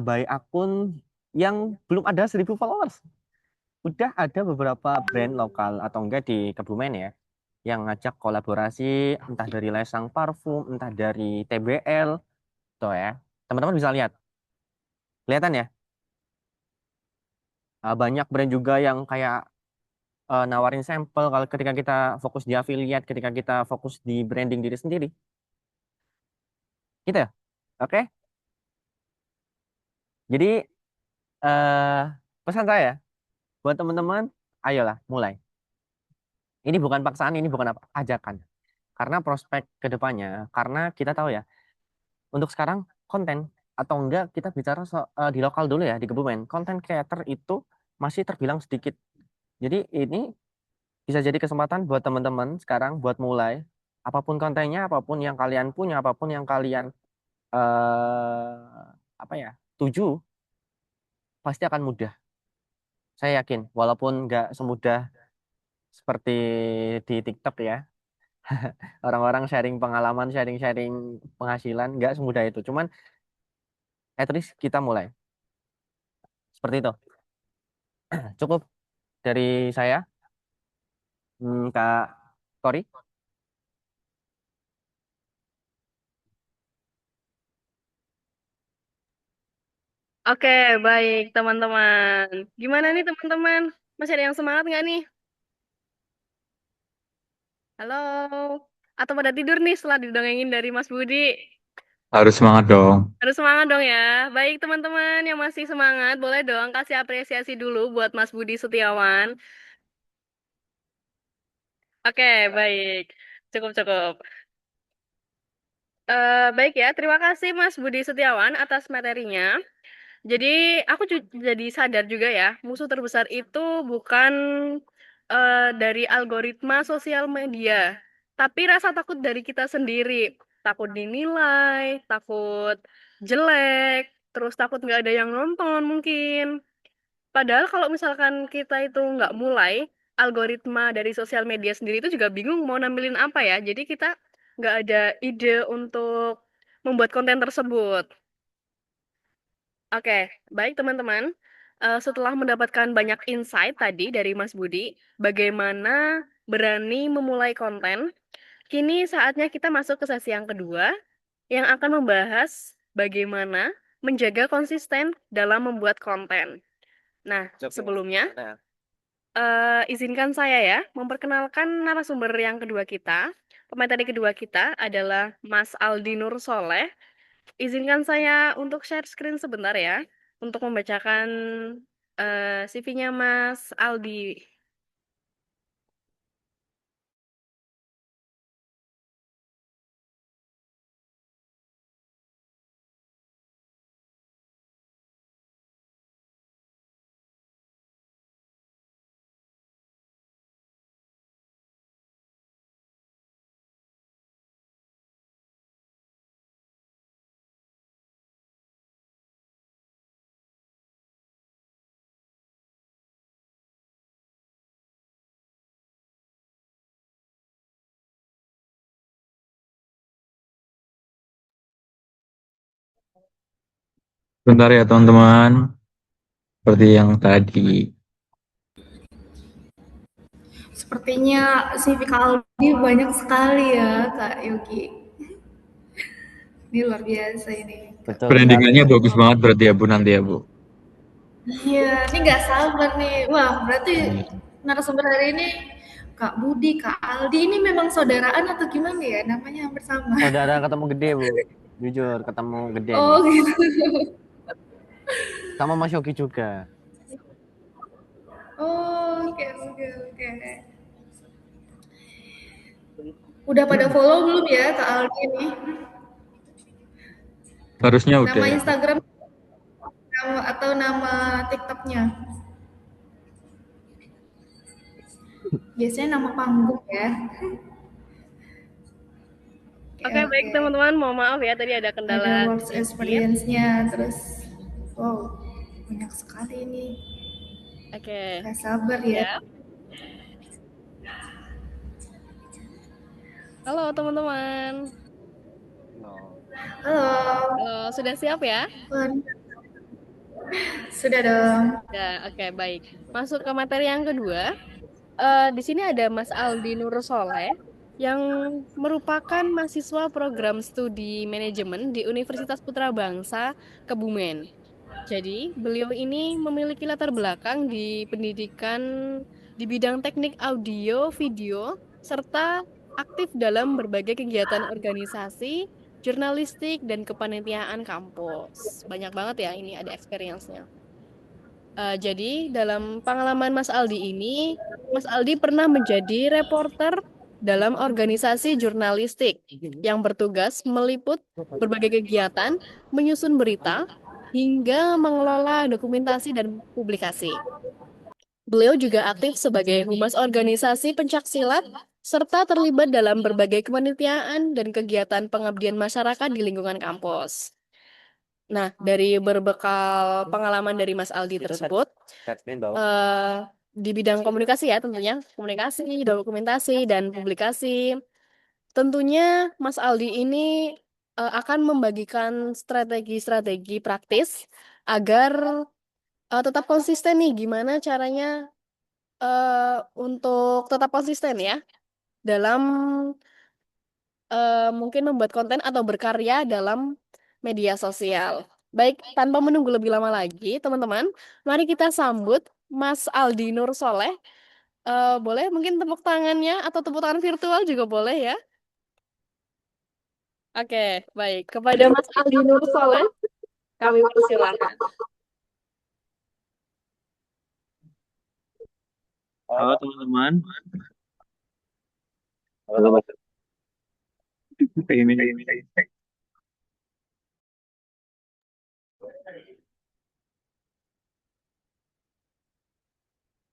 by akun yang belum ada 1.000 followers. Udah ada beberapa brand lokal atau enggak di Kebumen ya, yang ngajak kolaborasi, entah dari Lesang Parfum, entah dari TBL, tuh ya. Teman-teman bisa lihat. Kelihatan ya? Banyak brand juga yang kayak nawarin sampel kalau ketika kita fokus di affiliate, ketika kita fokus di branding diri sendiri. Gitu ya. Oke. Jadi pesan saya buat teman-teman, ayolah mulai. Ini bukan paksaan, ini bukan ajakan. Karena prospek ke depannya, karena kita tahu ya, untuk sekarang konten atau enggak kita bicara di lokal dulu ya, di Kebumen. Konten creator itu masih terbilang sedikit. Jadi ini bisa jadi kesempatan buat teman-teman sekarang buat mulai. Apapun kontennya, apapun yang kalian punya, apapun yang kalian tuju, pasti akan mudah. Saya yakin, walaupun nggak semudah seperti di TikTok ya, orang-orang sharing pengalaman, sharing-sharing penghasilan, nggak semudah itu. Cuman at least kita mulai. Seperti itu. Cukup dari saya, Kak Tori. Oke, baik teman-teman. Gimana nih teman-teman? Masih ada yang semangat nggak nih? Halo? Atau pada tidur nih setelah didongengin dari Mas Budi? Harus semangat dong. Harus semangat dong ya. Baik teman-teman yang masih semangat, boleh dong kasih apresiasi dulu buat Mas Budi Setiawan. Oke, baik. Cukup-cukup. Baik ya, terima kasih Mas Budi Setiawan atas materinya. Jadi aku jadi sadar juga ya, musuh terbesar itu bukan dari algoritma sosial media, tapi rasa takut dari kita sendiri. Takut dinilai, takut jelek, terus takut nggak ada yang nonton mungkin. Padahal kalau misalkan kita itu nggak mulai, algoritma dari sosial media sendiri itu juga bingung mau nampilin apa ya. Jadi kita nggak ada ide untuk membuat konten tersebut. Oke, baik teman-teman. Setelah mendapatkan banyak insight tadi dari Mas Budi, bagaimana berani memulai konten, kini saatnya kita masuk ke sesi yang kedua, yang akan membahas bagaimana menjaga konsisten dalam membuat konten. Nah, sebelumnya, izinkan saya ya memperkenalkan narasumber yang kedua kita. Pemateri kedua kita adalah Mas Aldi Nur Soleh. Izinkan saya untuk share screen sebentar ya, untuk membacakan CV-nya Mas Aldi. Bentar ya teman-teman. Seperti yang tadi. Sepertinya CV Kak Aldi banyak sekali ya, Kak Yogi. Ini luar biasa ini. Betul Brandingannya sekali. bagus banget berarti ya Bu nanti ya Bu. Iya, ini nggak sabar nih. Wah, berarti narasumber hari ini Kak Budi, Kak Aldi ini memang saudaraan atau gimana ya? Namanya hampir sama. Saudara ketemu gede, Bu. Jujur, ketemu gede Oh, nih. gitu. Sama Mas Yogi juga. Oh, oke. Udah pada follow belum ya Kak Aldi ini? Harusnya udah Nama ya. Instagram atau nama TikToknya? Biasanya nama panggung ya. Oke, baik teman-teman, mohon maaf ya tadi ada kendala. Ada work experience-nya, terus wow, banyak sekali ini. Oke. Gak sabar ya. Halo teman-teman. Halo. Sudah siap ya? Sudah dong. Ya, oke, baik. Masuk ke materi yang kedua. Di sini ada Mas Aldi Nur Soleh yang merupakan mahasiswa program studi manajemen di Universitas Putra Bangsa Kebumen. Jadi, beliau ini memiliki latar belakang di pendidikan di bidang teknik audio, video, serta aktif dalam berbagai kegiatan organisasi, jurnalistik, dan kepanitiaan kampus. Banyak banget ya ini ada experience-nya. Jadi dalam pengalaman Mas Aldi ini, Mas Aldi pernah menjadi reporter dalam organisasi jurnalistik yang bertugas meliput berbagai kegiatan, menyusun berita, hingga mengelola dokumentasi dan publikasi. Beliau juga aktif sebagai humas organisasi pencaksilat serta terlibat dalam berbagai kepanitiaan dan kegiatan pengabdian masyarakat di lingkungan kampus. Nah, dari berbekal pengalaman dari Mas Aldi tersebut, di bidang komunikasi ya tentunya, komunikasi, dokumentasi, dan publikasi, tentunya Mas Aldi ini akan membagikan strategi-strategi praktis agar tetap konsisten nih, gimana caranya untuk tetap konsisten ya dalam mungkin membuat konten atau berkarya dalam media sosial. Baik, tanpa menunggu lebih lama lagi, teman-teman, mari kita sambut Mas Aldi Nur Soleh. Boleh mungkin tepuk tangannya atau tepuk tangan virtual juga boleh ya. Oke, baik. Kepada Mas Aldi Nur Soleh, kami persilakan. Halo teman-teman. Ini.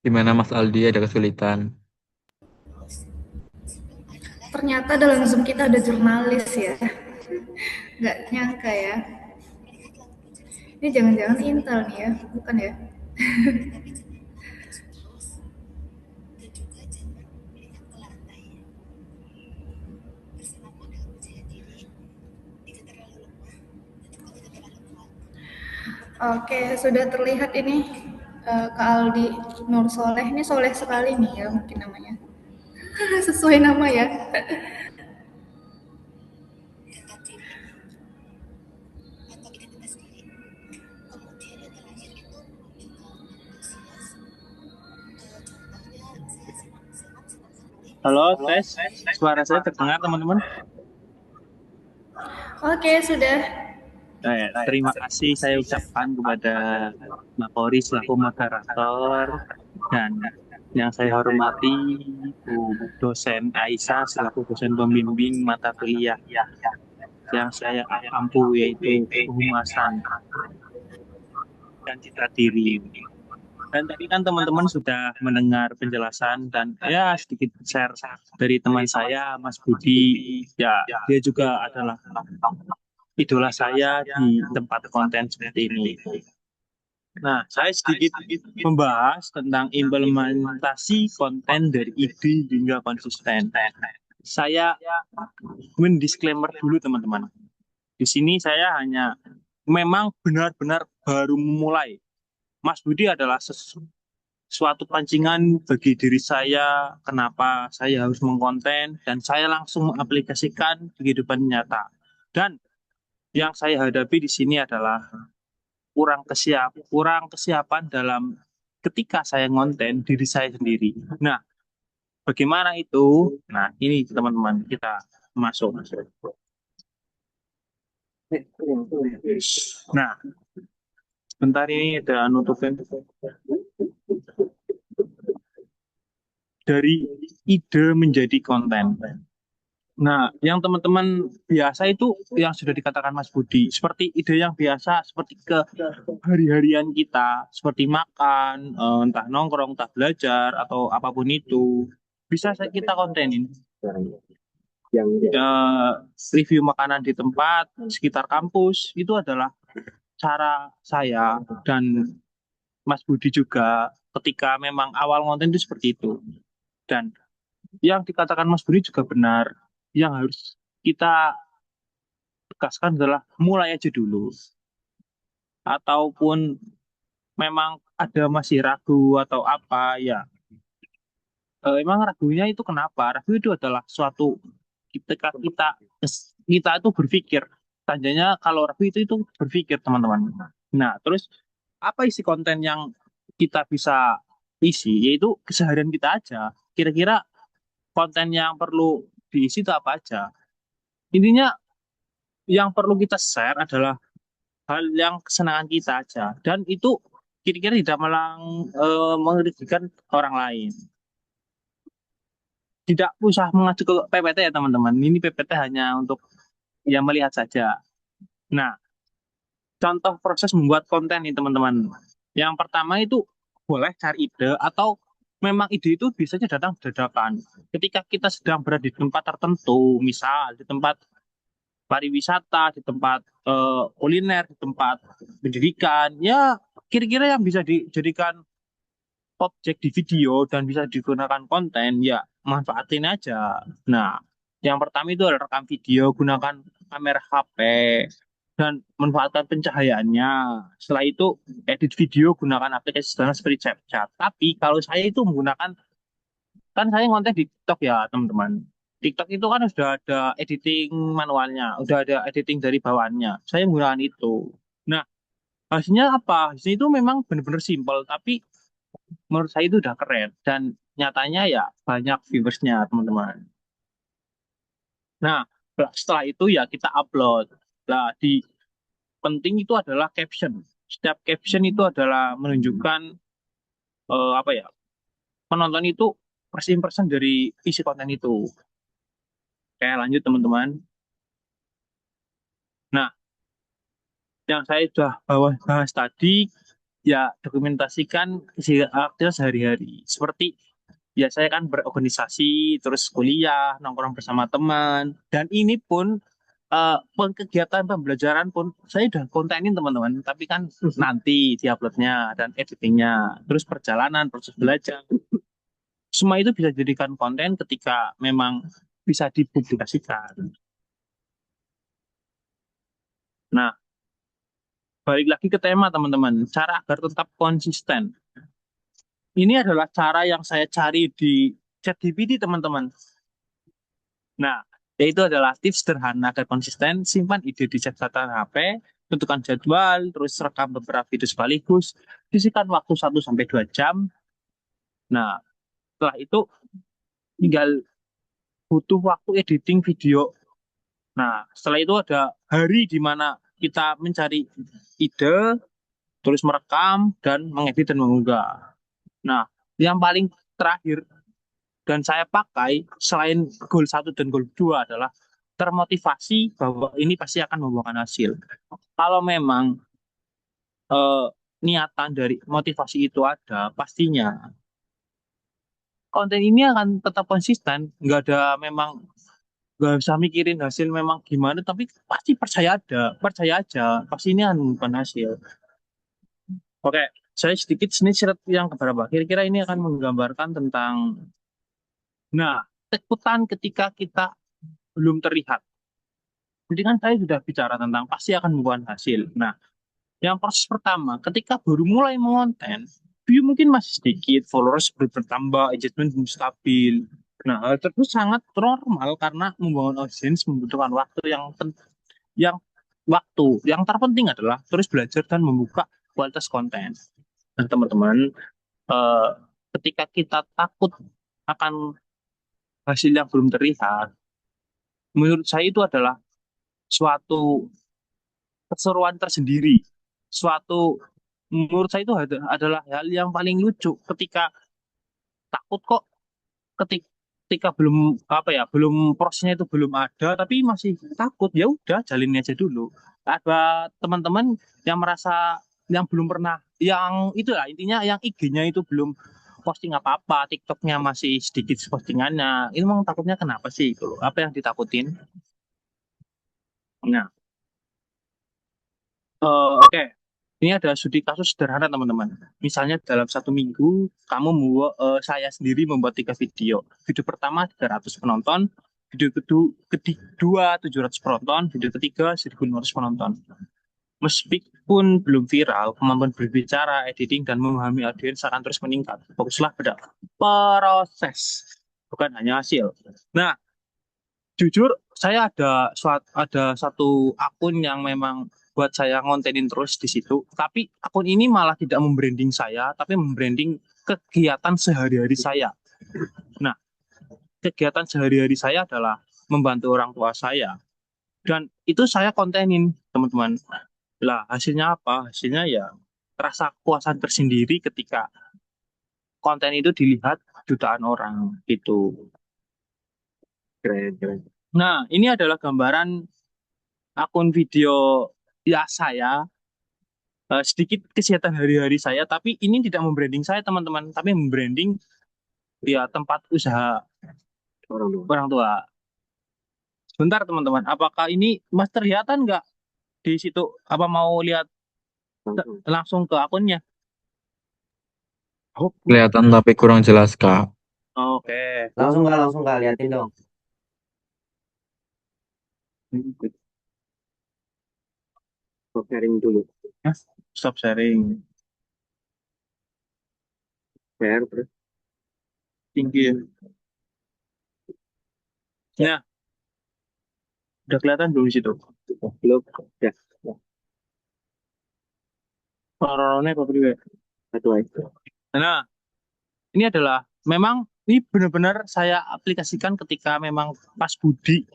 Gimana Mas Aldi, ada kesulitan? Ternyata dalam Zoom kita ada jurnalis ya. Nggak nyangka ya. Ini jangan-jangan Intel nih ya, bukan ya? Oke, sudah terlihat ini Kak Aldi Nur Soleh. Ini soleh sekali nih ya mungkin namanya. Sesuai nama ya. Halo, tes. Suara saya terdengar teman-teman? Oke, sudah. Terima kasih saya ucapkan kepada Mbak Kori selaku moderator dan yang saya hormati Bu dosen Aisyah selaku dosen pembimbing mata kuliah yang saya ampu yaitu kehumasan dan citra diri. Dan tadi kan teman-teman sudah mendengar penjelasan dan ya sedikit share dari teman saya Mas Budi. Ya, dia juga adalah idola saya di tempat konten seperti ini. Nah, saya sedikit membahas tentang implementasi konten dari ide hingga konsisten. Saya mendisklaimer dulu teman-teman. Di sini saya hanya memang benar-benar baru memulai. Mas Budi adalah suatu pancingan bagi diri saya, kenapa saya harus mengkonten, dan saya langsung mengaplikasikan di kehidupan nyata. Dan yang saya hadapi di sini adalah kurang kesiapan dalam ketika saya ngonten diri saya sendiri. Nah, bagaimana itu? Nah, ini teman-teman kita masuk. Nah, sebentar ini ada nutupin dari ide menjadi konten. Nah, yang teman-teman biasa itu yang sudah dikatakan Mas Budi, seperti ide yang biasa, seperti ke hari-harian kita, seperti makan, entah nongkrong, entah belajar, atau apapun itu, bisa kita kontenin. Review makanan di tempat, sekitar kampus, itu adalah cara saya dan Mas Budi juga ketika memang awal konten itu seperti itu. Dan yang dikatakan Mas Budi juga benar. Yang harus kita tegaskan adalah mulai aja dulu. Ataupun memang ada masih ragu atau apa, ya. Emang ragunya itu kenapa? Ragu itu adalah suatu ketika kita itu berpikir. Tandanya kalau ragu itu berpikir, teman-teman. Nah, terus apa isi konten yang kita bisa isi, yaitu keseharian kita aja. Kira-kira konten yang perlu diisi itu apa aja. Intinya yang perlu kita share adalah hal yang kesenangan kita aja. Dan itu kira-kira tidak merugikan orang lain. Tidak usah mengacu ke PPT ya teman-teman. Ini PPT hanya untuk ya melihat saja. Nah, contoh proses membuat konten nih teman-teman. Yang pertama itu boleh cari ide atau memang ide itu biasanya datang dadakan. Ketika kita sedang berada di tempat tertentu, misal di tempat pariwisata, di tempat kuliner, di tempat pendidikan, ya kira-kira yang bisa dijadikan objek di video dan bisa digunakan konten, ya manfaatin aja. Nah, yang pertama itu adalah rekam video, gunakan kamera HP, dan manfaatkan pencahayaannya. Setelah itu, edit video, gunakan aplikasi sederhana seperti CapCut. Tapi kalau saya itu menggunakan, kan saya ngonten di TikTok ya, teman-teman. TikTok itu kan sudah ada editing manualnya, udah ada editing dari bawaannya. Saya menggunakan itu. Nah, hasilnya apa? Hasilnya itu memang benar-benar simpel, tapi menurut saya itu udah keren dan nyatanya ya banyak viewersnya teman-teman. Nah, setelah itu ya kita upload. Nah, di penting itu adalah caption. Setiap caption itu adalah menunjukkan apa ya, penonton itu first impression dari isi konten itu. Oke, lanjut teman-teman. Nah, yang saya sudah bahas tadi ya dokumentasikan isi aktivitas sehari-hari. Seperti ya saya kan berorganisasi, terus kuliah, nongkrong bersama teman, dan ini pun kegiatan pembelajaran pun saya udah kontenin teman-teman, tapi kan nanti diuploadnya dan editingnya, terus perjalanan, proses belajar, semua itu bisa dijadikan konten ketika memang bisa dipublikasikan. Nah, balik lagi ke tema teman-teman, cara agar tetap konsisten. Ini adalah cara yang saya cari di ChatGPT teman-teman. Nah, yaitu adalah tips sederhana agar konsisten, simpan ide di catatan HP, tentukan jadwal, terus rekam beberapa video sekaligus, sisihkan waktu 1 sampai 2 jam. Nah, setelah itu tinggal butuh waktu editing video. Nah, setelah itu ada hari di mana kita mencari ide, terus merekam, dan mengedit dan mengunggah. Nah, yang paling terakhir dan saya pakai selain goal 1 dan goal 2 adalah termotivasi bahwa ini pasti akan membuahkan hasil. Kalau memang niatan dari motivasi itu ada, pastinya konten ini akan tetap konsisten. Nggak ada memang nggak usah mikirin hasil memang gimana, tapi pasti percaya aja, pasti ini akan membuahkan hasil. Oke, saya sedikit snapshot yang keberapa. Kira-kira ini akan menggambarkan tentang, nah, ketakutan ketika kita belum terlihat. Jadi kan saya sudah bicara tentang pasti akan membuahkan hasil. Nah, yang proses pertama, ketika baru mulai mengonten, view mungkin masih sedikit, followers bertambah, engagement belum stabil. Nah, hal tersebut sangat normal karena membangun audience membutuhkan waktu yang waktu yang terpenting adalah terus belajar dan membuka kualitas konten. Nah, teman-teman, eh, ketika kita takut akan hasil yang belum terlihat, menurut saya itu adalah suatu keseruan tersendiri. Menurut saya itu adalah hal yang paling lucu ketika takut kok ketika belum apa ya, belum prosesnya itu belum ada tapi masih takut, ya udah jalin aja dulu. Ada teman-teman yang merasa yang belum pernah, yang itulah intinya yang IG-nya itu belum posting apa-apa, TikTok-nya masih sedikit postingannya. Ini memang takutnya kenapa sih itu? Apa yang ditakutin? Nah, oke. Ini ada studi kasus sederhana teman-teman. Misalnya dalam 1 minggu, saya sendiri membuat 3 video. Video pertama 300 penonton, video kedua 700 penonton, video ketiga 1.500 penonton. Meskipun belum viral, kemampuan berbicara, editing, dan memahami audiens akan terus meningkat. Fokuslah pada proses, bukan hanya hasil. Nah, jujur saya ada satu akun yang memang buat saya ngontenin terus di situ, tapi akun ini malah tidak membranding saya, tapi membranding kegiatan sehari-hari saya. Nah, kegiatan sehari-hari saya adalah membantu orang tua saya. Dan itu saya kontenin, teman-teman. Lah, hasilnya apa? Hasilnya ya rasa kepuasan tersendiri ketika konten itu dilihat jutaan orang gitu. Keren, keren. Nah, ini adalah gambaran akun video ya saya, sedikit kegiatan hari-hari saya, tapi ini tidak membranding saya teman-teman, tapi membranding ya tempat usaha orang tua. Sebentar teman-teman, apakah ini Mas terlihatan nggak di situ? Apa mau lihat langsung ke akunnya? Oh, Kelihatan tapi kurang jelas, Kak. oke. Langsung Kak, liatin dong. Stop sharing dulu. Hah? Stop sharing. Share terus. Tinggi ya. Nah, udah kelihatan belum di situ? Belum. Ya. Orang-orangnya apa priwe? Satu aja. Nah, ini adalah memang ini benar-benar saya aplikasikan ketika memang pas Budi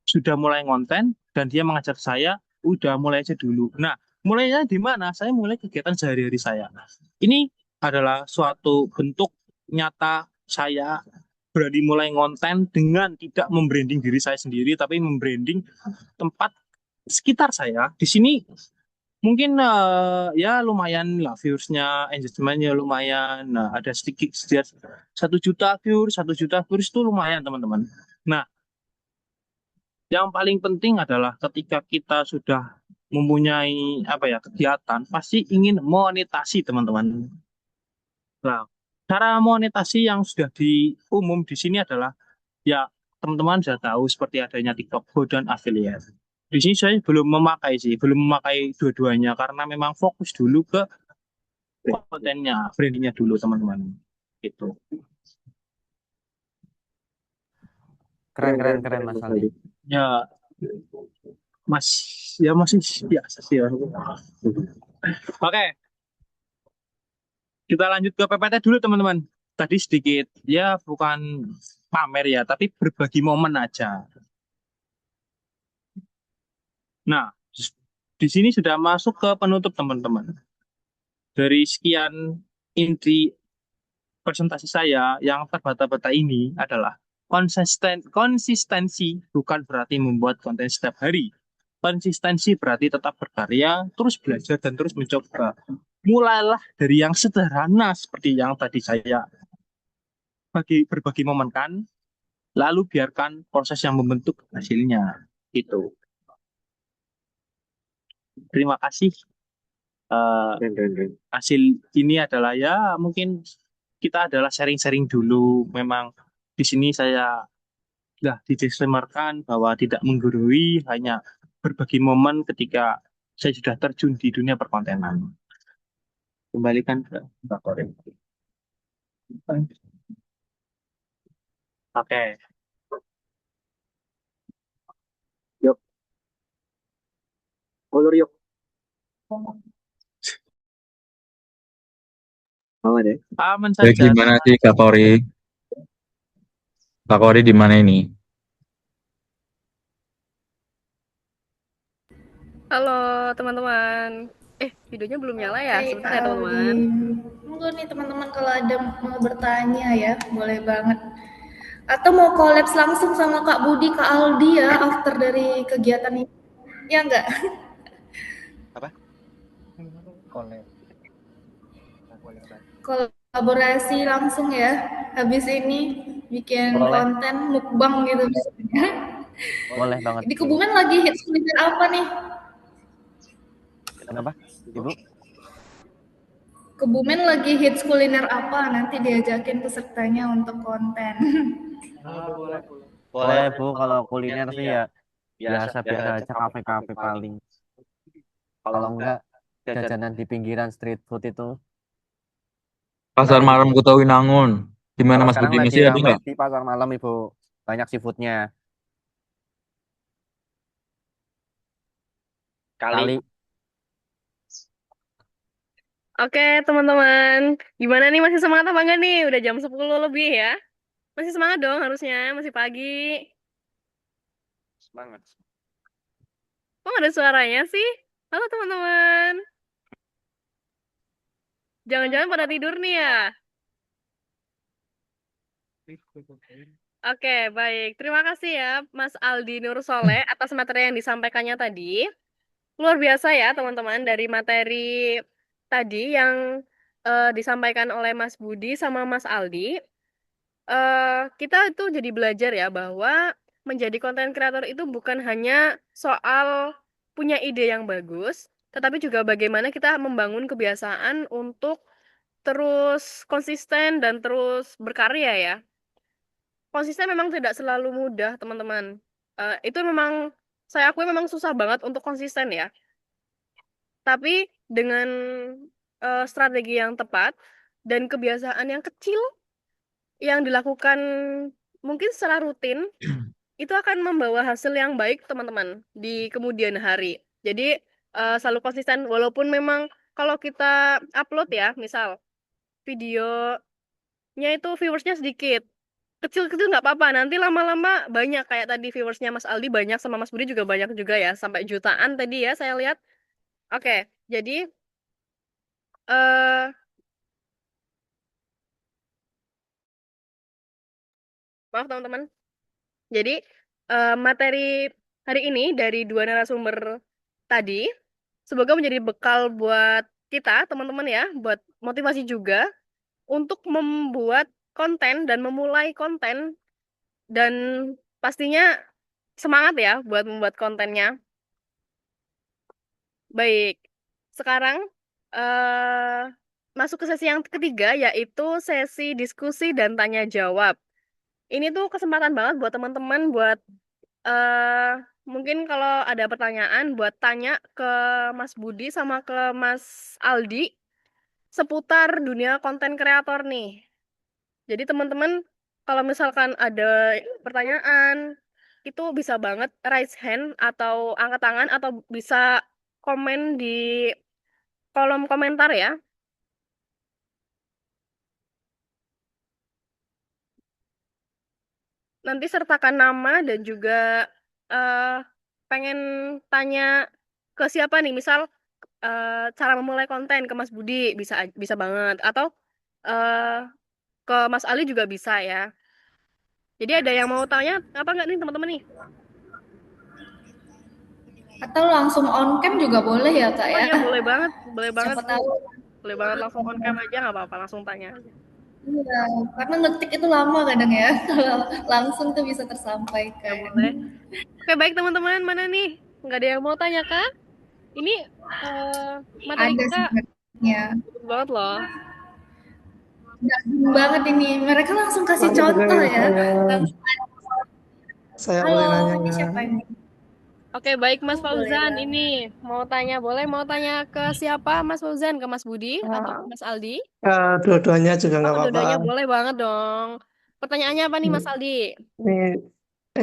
sudah mulai ngonten dan dia mengajar saya, udah mulai aja dulu. Nah, mulainya di mana? Saya mulai kegiatan sehari-hari saya. Ini adalah suatu bentuk nyata saya berani mulai ngonten dengan tidak membranding diri saya sendiri, tapi membranding tempat sekitar saya. Di sini mungkin ya lumayan lah viewersnya, engagementnya lumayan. Nah, ada sedikit 1 juta views itu lumayan teman-teman. Nah, yang paling penting adalah ketika kita sudah mempunyai apa ya kegiatan, pasti ingin monetasi teman-teman. Nah, cara monetasi yang sudah di umum di sini adalah ya teman-teman sudah tahu seperti adanya TikTok Go dan affiliate. Di sini saya belum memakai dua-duanya karena memang fokus dulu ke kontennya, brandingnya dulu teman-teman. Gitu. Keren Mas Aldi. Ya, ya masih biasa sih ya. Oke, kita lanjut ke PPT dulu teman-teman. Tadi sedikit, ya bukan pamer ya, tapi berbagi momen aja. Nah, di sini sudah masuk ke penutup teman-teman. Dari sekian inti presentasi saya yang terbata-bata ini adalah konsistensi bukan berarti membuat konten setiap hari. Konsistensi berarti tetap berkarya, terus belajar dan terus mencoba. Mulailah dari yang sederhana seperti yang tadi saya berbagi momen kan, lalu biarkan proses yang membentuk hasilnya. Gitu. Terima kasih. Hasil ini adalah ya mungkin kita adalah sharing-sharing dulu. Memang di sini saya sudah didisclaimerkan bahwa tidak menggurui, hanya berbagi momen ketika saya sudah terjun di dunia perkontenan. Kembalikan ke Mbak Korin. Oke. Yuk. Ulur yuk. Aman ya? Aman Jadi saja. gimana sih Kak Kori? Kak Kori di mana ini? Halo teman-teman. Videonya belum nyala ya? Oke, Sebentar Kak ya teman-teman. Aldi. Monggo nih teman-teman kalau ada mau bertanya ya, boleh banget. Atau mau kolaps langsung sama Kak Budi, Kak Aldi ya, after dari kegiatan ini. Ya enggak? Apa? Kolaborasi langsung ya, habis ini bikin Boleh. konten mukbang gitu misalnya. Boleh banget. Di Kebumen lagi hits kuliner apa nih? Kenapa, Ibu? Kebumen lagi hits kuliner apa? Nanti diajakin pesertanya untuk konten. Boleh Bu, kalau kuliner sih ya biasa-biasa aja, kafe-kafe paling. Kalau enggak jajanan di pinggiran street food itu. Pasar Malam Kota Winangun. Gimana Kalau Mas sekarang Budi? lagi Masih ada ramai nggak? di pasar malam Ibu, banyak seafoodnya. Kali. Oke, teman-teman. Gimana nih, masih semangat apa enggak nih? Udah jam 10 lebih ya. Masih semangat dong harusnya, masih pagi. Semangat. Kok nggak ada suaranya sih? Halo teman-teman. Jangan-jangan pada tidur nih ya? Oke, baik. Terima kasih ya, Mas Aldi Nur Soleh, atas materi yang disampaikannya tadi. Luar biasa ya, teman-teman, dari materi tadi yang disampaikan oleh Mas Budi sama Mas Aldi. Kita itu jadi belajar ya bahwa menjadi konten kreator itu bukan hanya soal punya ide yang bagus, tetapi juga bagaimana kita membangun kebiasaan untuk terus konsisten dan terus berkarya ya. Konsisten memang tidak selalu mudah, teman-teman. Itu memang saya akui memang susah banget untuk konsisten ya. Tapi dengan strategi yang tepat dan kebiasaan yang kecil yang dilakukan mungkin secara rutin, itu akan membawa hasil yang baik, teman-teman, di kemudian hari. Jadi selalu konsisten, walaupun memang kalau kita upload ya, misal videonya itu viewersnya sedikit, kecil-kecil nggak apa-apa, nanti lama-lama banyak, kayak tadi viewersnya Mas Aldi banyak, sama Mas Budi juga banyak juga ya, sampai jutaan tadi ya saya lihat. Oke, jadi eh maaf teman-teman. Jadi materi hari ini dari dua narasumber tadi semoga menjadi bekal buat kita, teman-teman ya, buat motivasi juga untuk membuat konten dan memulai konten, dan pastinya semangat ya buat membuat kontennya. Baik, sekarang eh masuk ke sesi yang ketiga, yaitu sesi diskusi dan tanya jawab. Ini tuh kesempatan banget buat teman-teman buat mungkin kalau ada pertanyaan buat tanya ke Mas Budi sama ke Mas Aldi seputar dunia konten kreator nih. Jadi teman-teman kalau misalkan ada pertanyaan itu bisa banget raise hand atau angkat tangan atau bisa komen di kolom komentar ya. Nanti sertakan nama dan juga eh pengen tanya ke siapa nih, misal cara memulai konten ke Mas Budi bisa bisa banget, atau eh ke Mas Ali juga bisa ya. Jadi ada yang mau tanya apa nggak nih teman-teman nih? Atau langsung on cam juga boleh ya Kak Oh ya. iya, boleh banget Siapa Bu. tahu. Boleh banget langsung on cam aja, nggak apa-apa, langsung tanya aja. Iya, karena ngetik itu lama kadang ya. Kalau langsung tuh bisa Ya tersampaikan. boleh. Oke, baik teman-teman, mana nih? Nggak ada yang mau tanya kah? Ini materi Ada kita sebenarnya. bagus banget loh. Daging banget ini. Mereka langsung kasih Boleh contoh ya. saya Halo, boleh nanya ini nggak? siapa ini? Oke, baik Mas Boleh Fauzan, Bang. ini mau tanya, boleh mau tanya ke siapa Mas Fauzan? Ke Mas Budi atau ke Mas Aldi? Dua-duanya juga Oh, nggak apa-apa. kedua-duanya boleh banget dong. Pertanyaannya apa nih Mas Aldi? Ini,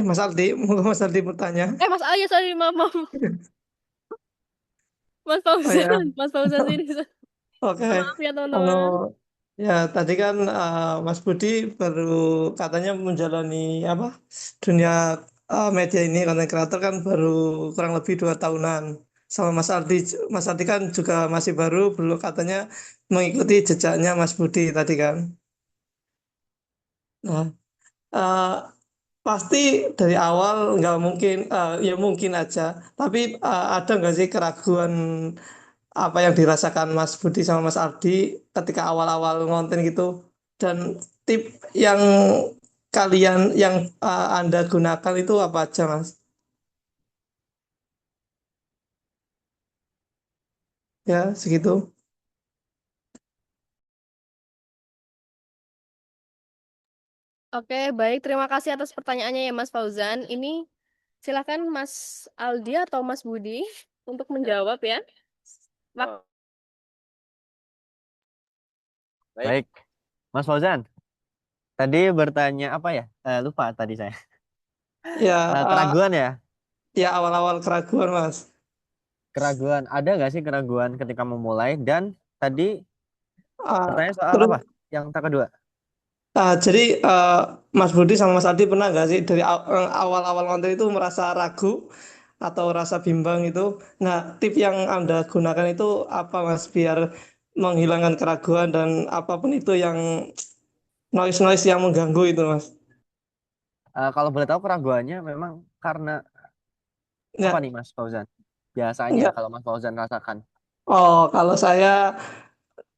Mas Aldi, mau Mas Aldi bertanya? Mas Aldi, sorry, maaf. Mas Oh ya, Fauzan, Mas Fauzan sini. oke. Maaf ya Kalau teman-teman. ya tadi kan Mas Budi baru katanya menjalani apa dunia media ini konten kreator kan baru kurang lebih 2 tahunan. Sama Mas Aldi kan juga masih baru, belum katanya mengikuti jejaknya Mas Budi tadi kan. Nah, eh, pasti dari awal nggak mungkin, ya mungkin aja. Tapi ada nggak sih keraguan apa yang dirasakan Mas Budi sama Mas Ardi ketika awal-awal ngonten gitu? Dan tip yang kalian yang Anda gunakan itu apa aja, Mas? Ya, segitu. Oke, baik. Terima kasih atas pertanyaannya ya Mas Fauzan. Ini silakan Mas Aldi atau Mas Budi untuk menjawab ya. Baik, Mas Fauzan. Tadi bertanya apa ya? Lupa tadi saya. Ya, Keraguan ya? ya awal-awal keraguan, Mas. Keraguan. Ada nggak sih keraguan ketika memulai? Dan Tadi Ah, pertanyaan soal terus apa? Yang tak kedua. jadi Mas Budi sama Mas Adi pernah nggak sih dari awal-awal nonton itu merasa ragu atau rasa bimbang itu? Nah, tip yang Anda gunakan itu apa Mas biar menghilangkan keraguan dan apapun itu yang noise-noise yang mengganggu itu Mas? Kalau boleh tahu keraguannya memang karena apa Enggak, nih Mas Fauzan? Biasanya enggak. kalau Mas Fauzan rasakan Oh, kalau saya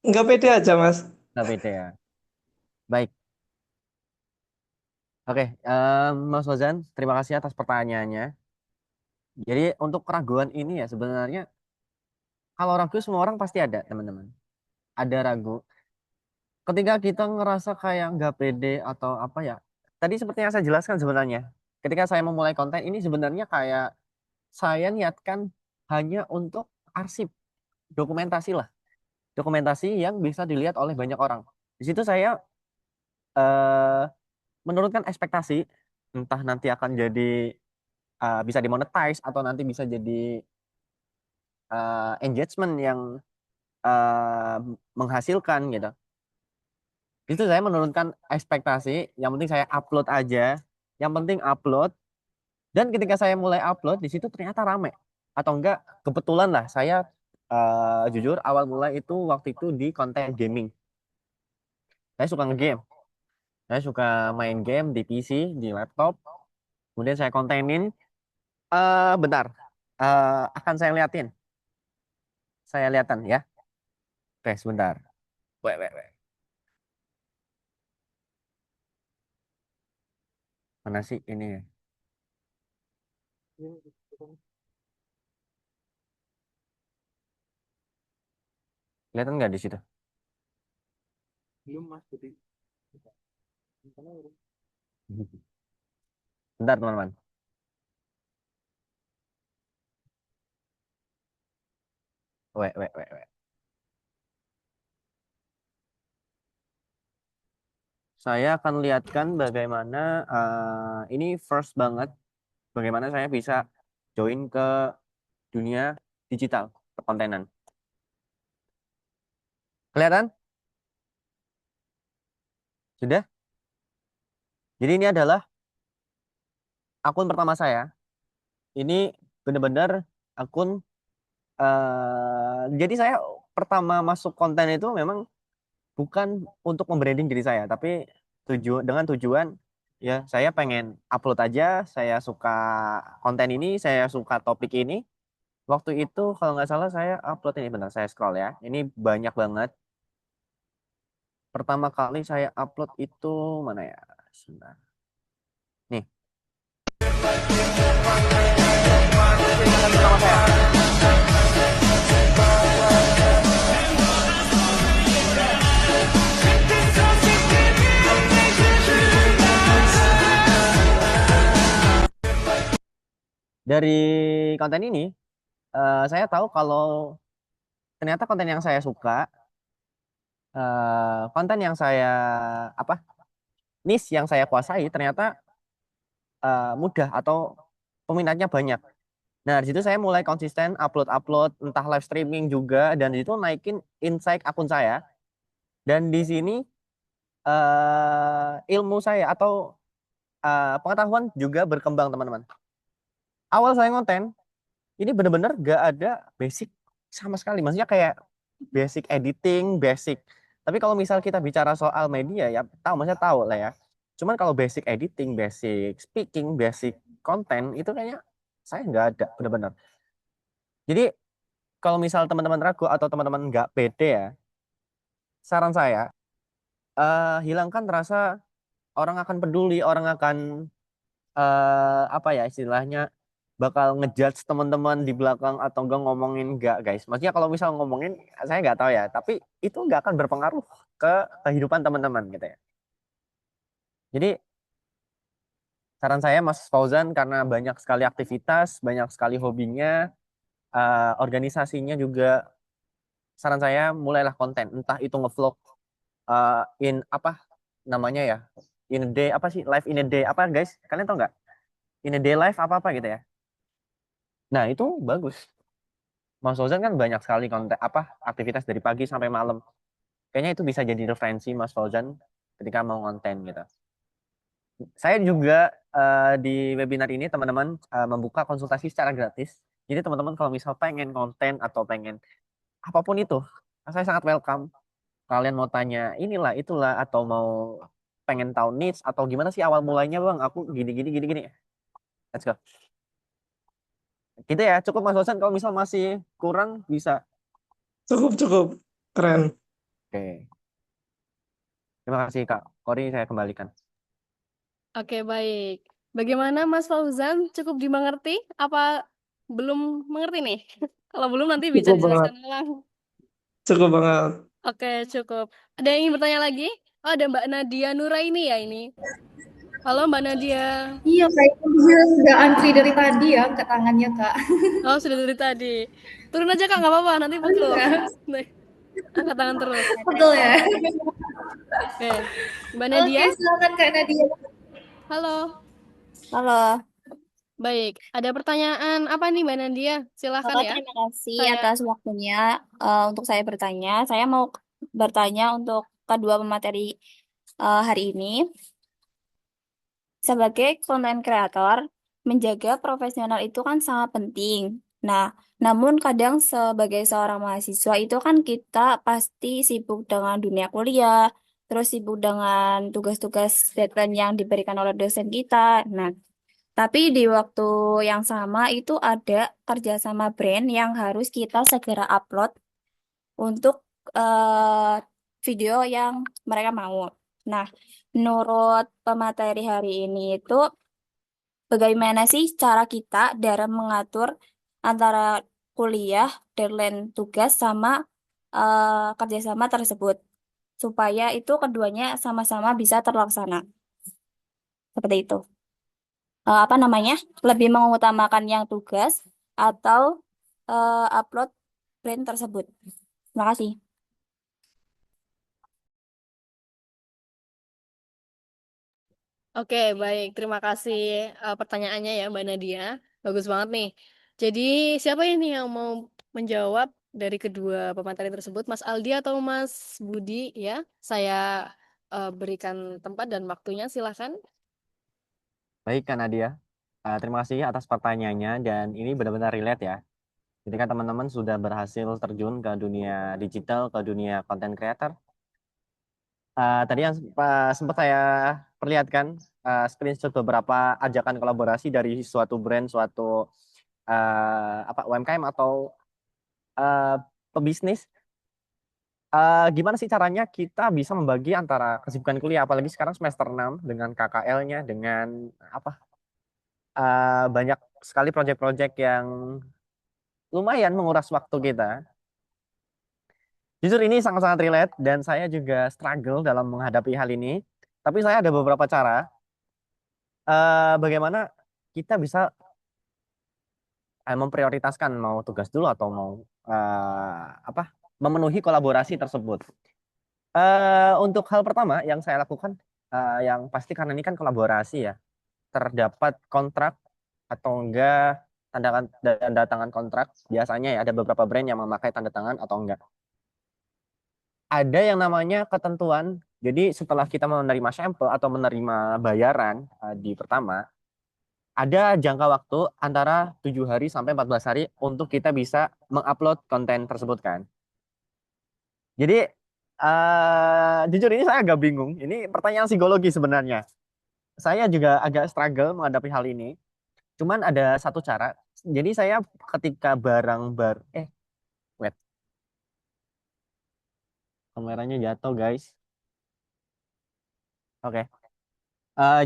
nggak pede aja Mas. nggak beda ya. Baik, oke. Mas Fauzan, terima kasih atas pertanyaannya. Jadi untuk keraguan ini ya sebenarnya kalau ragu semua orang pasti ada teman-teman. Ada ragu. Ketika kita ngerasa kayak nggak pede atau apa ya. Tadi seperti yang saya jelaskan sebenarnya. Ketika saya memulai konten ini sebenarnya kayak saya niatkan hanya untuk arsip, dokumentasi lah. Dokumentasi yang bisa dilihat oleh banyak orang. Di situ saya eh, menurunkan ekspektasi, entah nanti akan jadi bisa dimonetize atau nanti bisa jadi engagement yang eh, menghasilkan gitu. Itu saya menurunkan ekspektasi, yang penting saya upload aja, yang penting upload. Dan ketika saya mulai upload di situ ternyata rame, atau enggak kebetulan lah saya jujur awal mulai itu waktu itu di konten gaming. Saya suka ngegame, saya suka main game di PC, di laptop. Kemudian saya kontenin, bentar, akan saya liatin, saya liatan ya. Oke, sebentar. Wait. Mana sih ini ya? Kelihatan nggak di situ? Belum Mas Budi. Bentar teman-teman. Wait. Saya akan lihatkan bagaimana ini first banget, bagaimana saya bisa join ke dunia digital perkontenan. Kelihatan? Sudah? Jadi ini adalah akun pertama saya. Ini benar-benar akun jadi saya pertama masuk konten itu memang bukan untuk membranding diri saya, tapi dengan tujuan ya saya pengen upload aja, saya suka konten ini, saya suka topik ini. Waktu itu kalau nggak salah saya upload ini, bentar saya scroll ya. Ini banyak banget. Pertama kali saya upload itu mana ya? Sebentar. Nih. Pertama saya. Dari konten ini, saya tahu kalau ternyata konten yang saya suka, konten yang saya apa, niche yang saya kuasai ternyata mudah atau peminatnya banyak. Nah, di situ saya mulai konsisten upload entah live streaming juga, dan itu naikin insight akun saya. Dan di sini ilmu saya atau pengetahuan juga berkembang teman-teman. Awal saya ngonten ini bener-bener gak ada basic sama sekali. Maksudnya kayak basic editing, basic. Tapi kalau misal kita bicara soal media ya tahu, maksudnya tahu lah ya. Cuman kalau basic editing, basic speaking, basic konten itu kayaknya saya nggak ada bener-bener. Jadi kalau misal teman-teman ragu atau teman-teman nggak pede ya, saran saya hilangkan rasa orang akan peduli, orang akan apa ya istilahnya bakal ngejudge teman-teman di belakang atau enggak ngomongin, enggak guys. Maksudnya kalau misal ngomongin saya nggak tahu ya, tapi itu nggak akan berpengaruh ke kehidupan teman-teman gitu ya. Jadi saran saya Mas Fauzan karena banyak sekali aktivitas, banyak sekali hobinya, organisasinya juga, saran saya mulailah konten, entah itu ngevlog in apa namanya ya, in a day apa sih, live in a day apa guys, kalian tahu nggak? In a day live apa gitu ya. Nah itu bagus. Mas Fauzan kan banyak sekali konten aktivitas dari pagi sampai malam. Kayaknya itu bisa jadi referensi Mas Fauzan ketika mau konten gitu. Saya juga di webinar ini teman-teman membuka konsultasi secara gratis. Jadi teman-teman kalau misal pengen konten atau pengen apapun itu, saya sangat welcome. Kalian mau tanya inilah itulah atau mau pengen tahu needs atau gimana sih awal mulainya bang? Aku gini gini gini gini. Let's go. Gitu ya, cukup Mas Fauzan. Kalau misal masih kurang bisa. Cukup, keren. Oke. Terima kasih Kak Kori, saya kembalikan. Oke, baik. Bagaimana Mas Fauzan? Cukup dimengerti? Apa belum mengerti nih? Kalau belum nanti bisa Cukup banget, dijelaskan ulang. cukup banget. Oke, cukup. Ada yang ingin bertanya lagi? Oh, ada Mbak Nadia Nuraini ya ini. Halo Mbak Nadia. Iya, kayaknya dia udah antri dari tadi ya angkat tangannya, Kak. Oh, sudah dari tadi. Turun aja Kak, nggak apa-apa. Nanti pukul. Iya, Nih, angkat tangan terus. betul ya. Oke, Mbak Oke, Nadia. silakan Kak Nadia. Halo. Halo, Baik, ada pertanyaan apa nih Mbak Nadia? Silahkan ya. terima kasih Saya atas waktunya untuk saya bertanya. Saya mau bertanya untuk kedua pemateri hari ini. Sebagai konten kreator, menjaga profesional itu kan sangat penting. Nah, namun kadang sebagai seorang mahasiswa itu kan kita pasti sibuk dengan dunia kuliah, terus sibuk dengan tugas-tugas deadline yang diberikan oleh dosen kita. Nah, tapi di waktu yang sama itu ada kerjasama brand yang harus kita segera upload untuk eh, video yang mereka mau. Nah, menurut pemateri hari ini itu bagaimana sih cara kita dalam mengatur antara kuliah, deadline tugas sama kerjasama tersebut supaya itu keduanya sama-sama bisa terlaksana. Seperti itu. Apa namanya? Lebih mengutamakan yang tugas atau upload brand tersebut. Terima kasih. Oke, baik. Terima kasih pertanyaannya ya Mbak Nadia. Bagus banget nih. Jadi, siapa ini yang mau menjawab dari kedua pemateri tersebut? Mas Aldi atau Mas Budi ya? Saya berikan tempat dan waktunya, silahkan. Baik Kak Nadia, terima kasih atas pertanyaannya dan ini benar-benar relate ya. Ketika teman-teman sudah berhasil terjun ke dunia digital, ke dunia content creator, tadi yang sempat saya perlihatkan screenshot beberapa ajakan kolaborasi dari suatu brand, suatu UMKM atau pebisnis. Gimana sih caranya kita bisa membagi antara kesibukan kuliah, apalagi sekarang semester 6 dengan KKL-nya, dengan banyak sekali proyek-proyek yang lumayan menguras waktu kita. Jujur ini sangat-sangat relate dan saya juga struggle dalam menghadapi hal ini. Tapi saya ada beberapa cara bagaimana kita bisa memprioritaskan mau tugas dulu atau mau memenuhi kolaborasi tersebut. Untuk hal pertama yang saya lakukan, yang pasti karena ini kan kolaborasi ya, terdapat kontrak atau enggak tanda tangan kontrak. Biasanya ya ada beberapa brand yang memakai tanda tangan atau enggak. Ada yang namanya ketentuan. Jadi setelah kita menerima sampel atau menerima bayaran di pertama, ada jangka waktu antara 7 hari sampai 14 hari untuk kita bisa mengupload konten tersebut kan. Jadi jujur ini saya agak bingung. Ini pertanyaan psikologi sebenarnya. Saya juga agak struggle menghadapi hal ini. Cuman ada satu cara. Jadi saya ketika wait. Kameranya jatuh guys. Oke.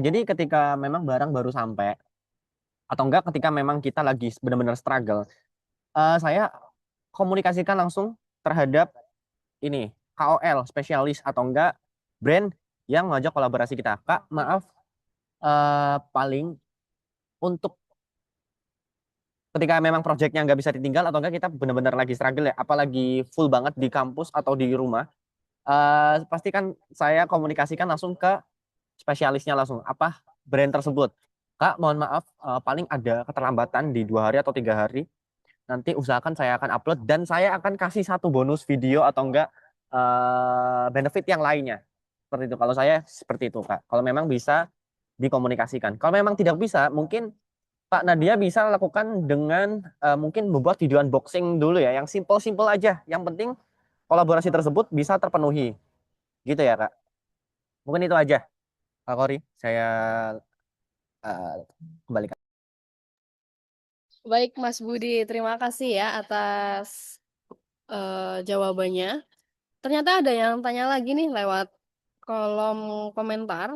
Jadi ketika memang barang baru sampai atau enggak ketika memang kita lagi benar-benar struggle, saya komunikasikan langsung terhadap ini KOL spesialis atau enggak brand yang ngajak kolaborasi kita. Kak, maaf paling untuk ketika memang proyeknya nggak bisa ditinggal atau enggak kita benar-benar lagi struggle ya, apalagi full banget di kampus atau di rumah, pasti kan saya komunikasikan langsung ke spesialisnya langsung apa brand tersebut. Kak, mohon maaf paling ada keterlambatan di 2 hari atau 3 hari nanti usahakan saya akan upload dan saya akan kasih satu bonus video atau enggak benefit yang lainnya. Seperti itu. Kalau saya seperti itu, Kak. Kalau memang bisa dikomunikasikan. Kalau memang tidak bisa, mungkin Pak Nadia bisa lakukan dengan mungkin membuat video unboxing dulu ya, yang simple-simple aja. Yang penting kolaborasi tersebut bisa terpenuhi. Gitu ya, Kak. Mungkin itu aja. Kak Kori, saya kembalikan. Baik, Mas Budi, terima kasih ya atas jawabannya. Ternyata ada yang tanya lagi nih lewat kolom komentar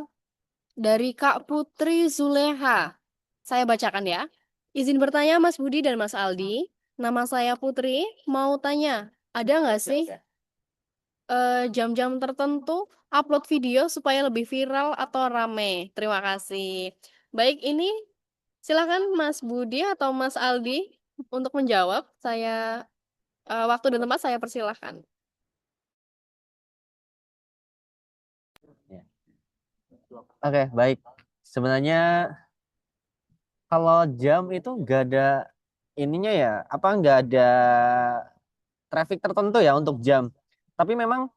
dari Kak Putri Zuleha. Saya bacakan ya. Izin bertanya Mas Budi dan Mas Aldi. Nama saya Putri, mau tanya, ada nggak sih jam-jam tertentu upload video supaya lebih viral atau rame? Terima kasih. Baik, ini silakan Mas Budi atau Mas Aldi untuk menjawab. Saya waktu dan tempat saya persilahkan. Oke, baik. Sebenarnya kalau jam itu nggak ada ininya ya, apa nggak ada traffic tertentu ya untuk jam. Tapi memang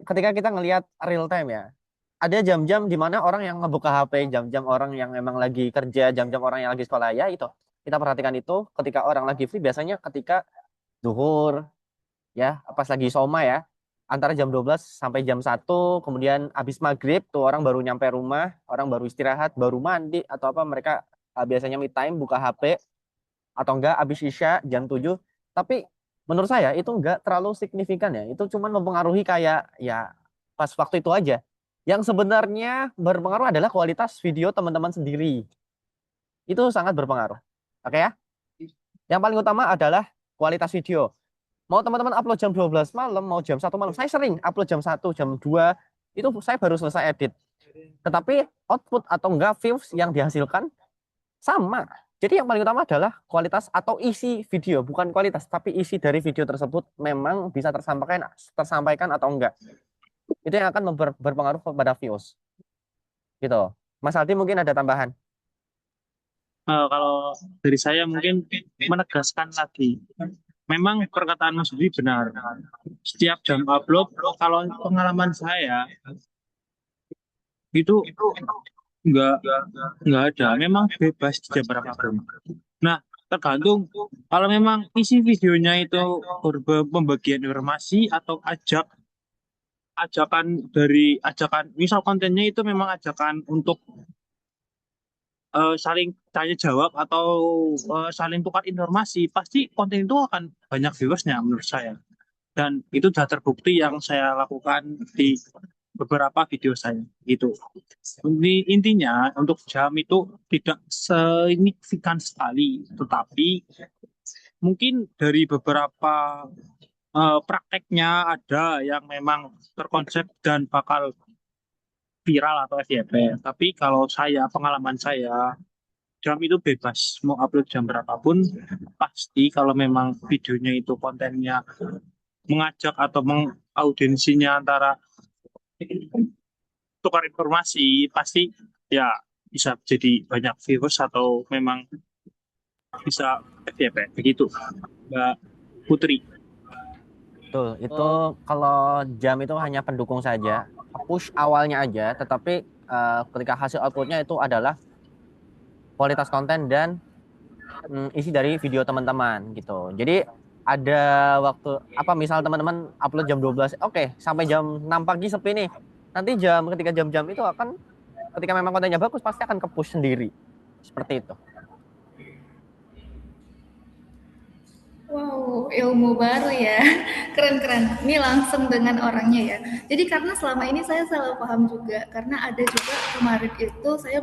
ketika kita ngelihat real time ya, ada jam-jam di mana orang yang ngebuka HP, jam-jam orang yang memang lagi kerja, jam-jam orang yang lagi sekolah ya itu. Kita perhatikan itu ketika orang lagi free biasanya ketika zuhur ya, pas lagi soma ya, antara jam 12 sampai jam 1, kemudian habis maghrib tuh orang baru nyampe rumah, orang baru istirahat, baru mandi atau apa mereka biasanya me time buka HP atau enggak habis isya jam 7. Tapi menurut saya itu enggak terlalu signifikan ya. Itu cuma mempengaruhi kayak ya pas waktu itu aja. Yang sebenarnya berpengaruh adalah kualitas video teman-teman sendiri. Itu sangat berpengaruh. Oke ya? Yang paling utama adalah kualitas video. Mau teman-teman upload jam 12 malam, mau jam 1 malam. Saya sering upload jam 1, jam 2. Itu saya baru selesai edit. Tetapi output atau enggak views yang dihasilkan sama. Jadi yang paling utama adalah kualitas atau isi video, bukan kualitas, tapi isi dari video tersebut memang bisa tersampaikan atau enggak. Itu yang akan berpengaruh kepada views. Gitu. Mas Aldi mungkin ada tambahan. Kalau dari saya mungkin menegaskan lagi, memang perkataan Mas Budi benar. Setiap jam upload, kalau pengalaman saya itu nggak ada. Memang bebas di jam berapapun. Nah, tergantung kalau memang isi videonya itu pembagian informasi atau ajakan misal kontennya itu memang ajakan untuk saling tanya jawab atau saling tukar informasi, pasti konten itu akan banyak viewersnya menurut saya. Dan itu sudah terbukti yang saya lakukan di beberapa video saya gitu. Intinya untuk jam itu tidak signifikan sekali, tetapi mungkin dari beberapa prakteknya ada yang memang terkonsep dan bakal viral atau FYP. Tapi kalau pengalaman saya, jam itu bebas. Mau upload jam berapapun, pasti kalau memang videonya itu kontennya mengajak atau mengaudiensinya antara tukar informasi, pasti ya bisa jadi banyak viewers atau memang bisa FYP. Begitu, Mbak Putri. Betul, itu kalau jam itu hanya pendukung saja, push awalnya aja, tetapi ketika hasil outputnya itu adalah kualitas konten dan isi dari video teman-teman gitu. Jadi ada waktu misal teman-teman upload jam 12, oke, sampai jam 6 pagi sepi nih. Nanti ketika jam-jam itu akan ketika memang kontennya bagus pasti akan ke-push sendiri. Seperti itu. Wow, ilmu baru ya. Keren-keren. Ini langsung dengan orangnya ya. Jadi karena selama ini saya salah paham juga. Karena ada juga kemarin itu saya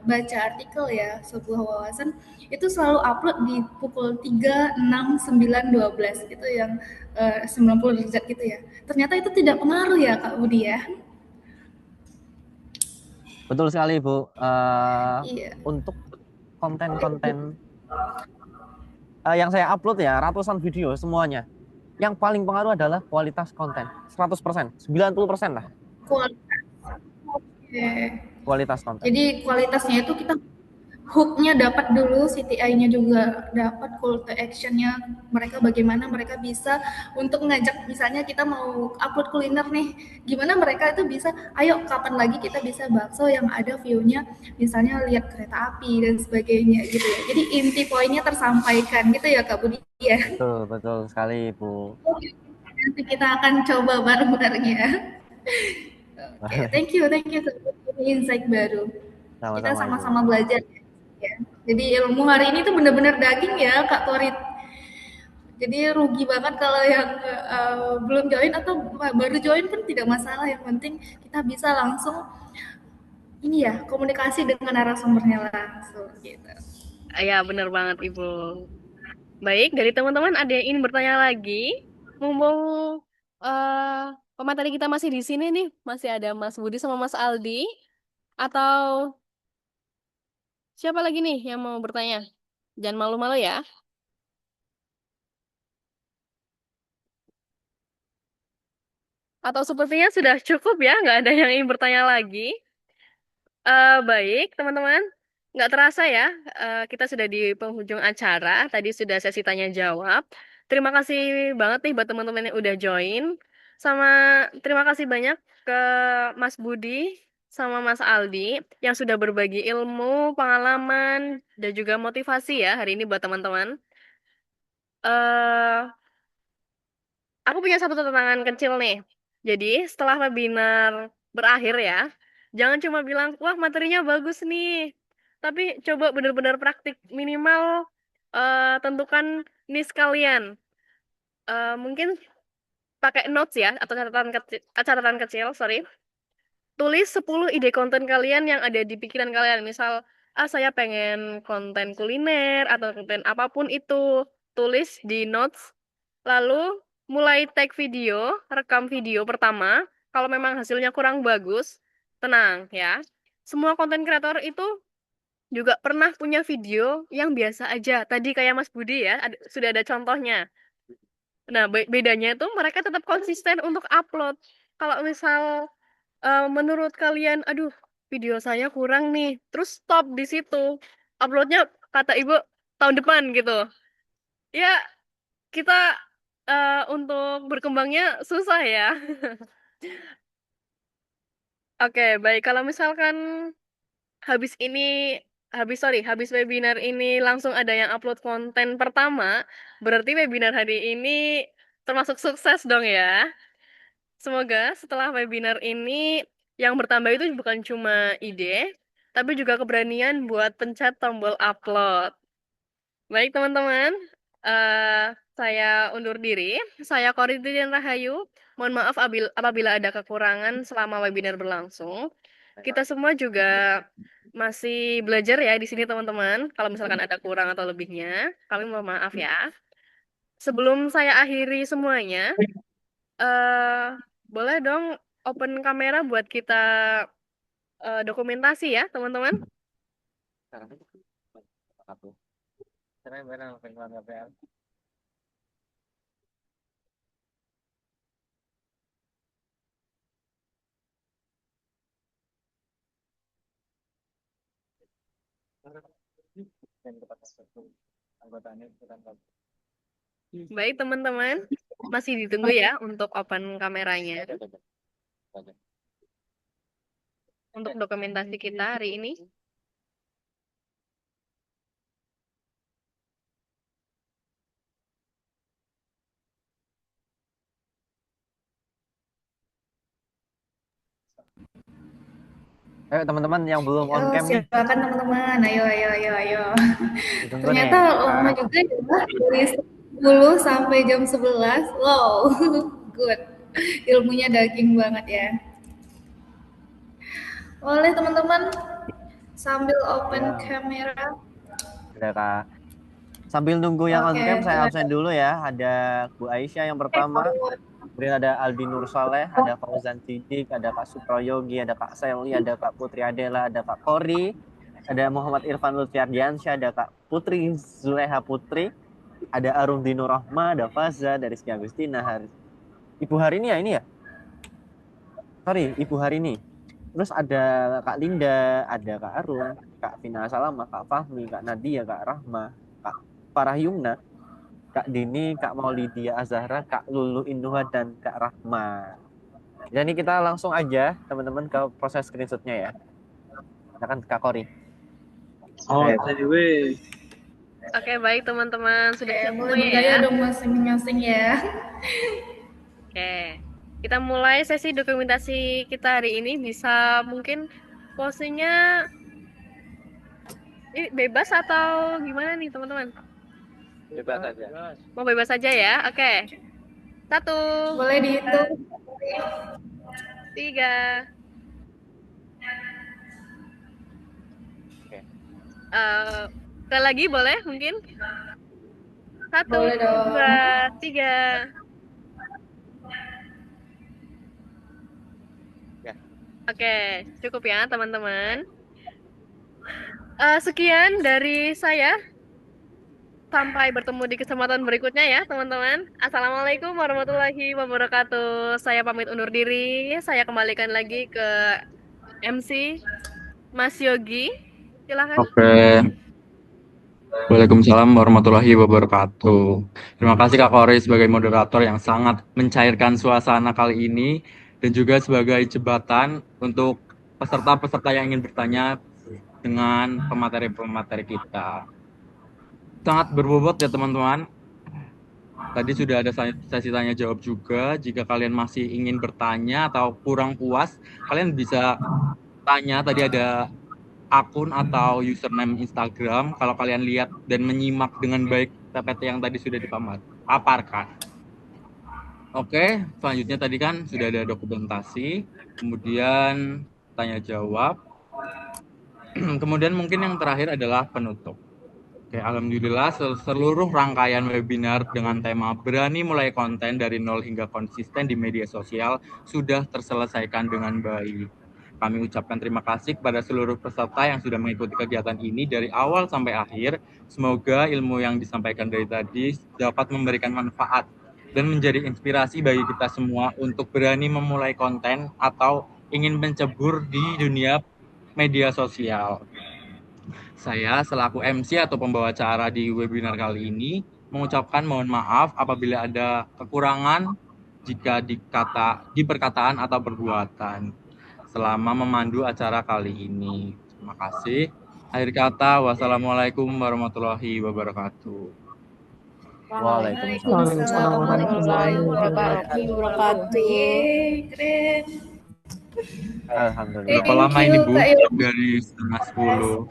baca artikel ya, sebuah wawasan itu selalu upload di pukul 3, 6, 9, 12. Itu yang 90 derajat gitu ya. Ternyata itu tidak pengaruh ya Kak Budi ya. Betul sekali Bu. Iya. Untuk konten-konten yang saya upload ya, ratusan video semuanya. Yang paling pengaruh adalah kualitas konten. 100%, 90% lah. Kualitas. Oke. Kualitas konten. Jadi kualitasnya itu kita hook-nya dapat dulu, CTI-nya juga dapat, call to action-nya mereka bagaimana mereka bisa untuk ngajak, misalnya kita mau upload kuliner nih, gimana mereka itu bisa, ayo kapan lagi kita bisa bakso yang ada view-nya misalnya lihat kereta api dan sebagainya gitu ya. Jadi inti poinnya tersampaikan gitu ya Kak Budi ya. Betul, betul sekali, Bu. Nanti kita akan coba bareng-bareng ya. Oke, thank you insight baru. Kita Sama-sama, Ibu. sama-sama belajar ya. Jadi ilmu hari ini tuh benar-benar daging ya Kak Korit. Jadi rugi banget kalau yang belum join atau baru join pun tidak masalah. Yang penting kita bisa langsung ini ya komunikasi dengan narasumbernya langsung gitu. Ya, benar banget Ibu. Baik, dari teman-teman ada yang ingin bertanya lagi? Mumpung pemateri kita masih di sini nih, masih ada Mas Budi sama Mas Aldi. Atau siapa lagi nih yang mau bertanya? Jangan malu-malu ya. Atau sepertinya sudah cukup ya, nggak ada yang ingin bertanya lagi. Baik, teman-teman. Nggak terasa ya, kita sudah di penghujung acara. Tadi sudah sesi tanya jawab. Terima kasih banget nih buat teman-teman yang udah join. Sama terima kasih banyak ke Mas Budi sama Mas Aldi yang sudah berbagi ilmu, pengalaman, dan juga motivasi ya hari ini buat teman-teman. eh Aku punya satu tantangan kecil nih. Jadi, setelah webinar berakhir ya, jangan cuma bilang, wah materinya bagus nih. Tapi coba benar-benar praktik minimal tentukan niche kalian. Mungkin pakai notes ya, atau catatan kecil, sorry. Tulis 10 ide konten kalian yang ada di pikiran kalian. Misal, saya pengen konten kuliner atau konten apapun itu. Tulis di notes. Lalu mulai take video, rekam video pertama. Kalau memang hasilnya kurang bagus, tenang ya. Semua konten kreator itu juga pernah punya video yang biasa aja. Tadi kayak Mas Budi ya, sudah ada contohnya. Nah, bedanya itu mereka tetap konsisten untuk upload. Kalau misal menurut kalian, aduh, video saya kurang nih, terus stop di situ. Uploadnya kata Ibu tahun depan gitu. Ya, kita untuk berkembangnya susah ya. Oke, baik. Kalau misalkan habis ini, habis webinar ini langsung ada yang upload konten pertama, berarti webinar hari ini termasuk sukses dong ya. Semoga setelah webinar ini yang bertambah itu bukan cuma ide, tapi juga keberanian buat pencet tombol upload. Baik teman-teman, saya undur diri. Saya Korintian Rahayu. Mohon maaf apabila ada kekurangan selama webinar berlangsung. Kita semua juga masih belajar ya di sini teman-teman. Kalau misalkan ada kurang atau lebihnya, kami mohon maaf ya. Sebelum saya akhiri semuanya, boleh dong open kamera buat kita dokumentasi ya teman-teman. Baik teman-teman, masih ditunggu ya untuk open kameranya. Untuk dokumentasi kita hari ini. Ayo teman-teman yang belum on cam nih. Silakan teman-teman, ayo. Ditunggu Ternyata nih. lama juga ya, dari 10 sampai jam 11. Wow, good. Ilmunya daging banget ya. Boleh teman-teman sambil open kamera. Ada Kak. Sambil nunggu yang on Oke, cam, saya boleh. absen dulu ya. Ada Bu Aisyah yang pertama. Kemudian ada Aldi Nur Saleh, ada Fauzan Sidik, ada Kak Suproyogi, ada Kak Selly, ada Kak Putri Adela, ada Kak Kori, ada Muhammad Irfan Lutfiardiansyah, ada Kak Putri Zuleha Putri, ada Arum Dino Rahma, ada Faza, dari Rizky Agustina, Ibu Harini ya ini ya? Sorry, Ibu Harini. Terus ada Kak Linda, ada Kak Arum, Kak Vina Salama, Kak Fahmi, Kak Nadia, Kak Rahma, Kak Farah Kak Dini, Kak Maulidia Azahra, Kak Lulu Induha, dan Kak Rahma. Jadi kita langsung aja teman-teman ke proses screenshotnya ya. Silakan Kak Kori. OTW. Oke, baik teman-teman, sudah siap Boleh semuanya bergaya ya? dong masing-masing ya. Oke, kita mulai sesi dokumentasi kita hari ini. Bisa mungkin posisinya ini bebas atau gimana nih teman-teman? Bebas aja. Mau bebas aja ya? Oke. 1, Boleh dihitung. 3. Oke. Sekali lagi boleh mungkin? 1, Boleh dong. 2, 3. Ya. Oke, cukup ya teman-teman. Sekian dari saya. Sampai bertemu di kesempatan berikutnya ya teman-teman. Assalamualaikum warahmatullahi wabarakatuh. Saya pamit undur diri. Saya kembalikan lagi ke MC Mas Yogi. Silakan. Oke. Waalaikumsalam warahmatullahi wabarakatuh. Terima kasih Kak Kori sebagai moderator yang sangat mencairkan suasana kali ini dan juga sebagai jembatan untuk peserta-peserta yang ingin bertanya dengan pemateri-pemateri kita. Sangat berbobot ya teman-teman. Tadi sudah ada sesi tanya jawab juga. Jika kalian masih ingin bertanya atau kurang puas, kalian bisa tanya. Tadi ada akun atau username Instagram. Kalau kalian lihat dan menyimak dengan baik PPT yang tadi sudah dipaparkan. Oke, selanjutnya tadi kan sudah ada dokumentasi, kemudian tanya jawab. Kemudian mungkin yang terakhir adalah penutup. Oke, alhamdulillah seluruh rangkaian webinar dengan tema berani mulai konten dari nol hingga konsisten di media sosial sudah terselesaikan dengan baik. Kami ucapkan terima kasih kepada seluruh peserta yang sudah mengikuti kegiatan ini dari awal sampai akhir. Semoga ilmu yang disampaikan dari tadi dapat memberikan manfaat dan menjadi inspirasi bagi kita semua untuk berani memulai konten atau ingin mencebur di dunia media sosial. Saya selaku MC atau pembawa acara di webinar kali ini mengucapkan mohon maaf apabila ada kekurangan jika di perkataan atau perbuatan selama memandu acara kali ini. Terima kasih. Akhir kata, wassalamualaikum warahmatullahi wabarakatuh. Waalaikumsalam warahmatullahi wabarakatuh. Keren. Alhamdulillah. Berapa lama ini Bu? Kak Ilmu. Dari setengah 10.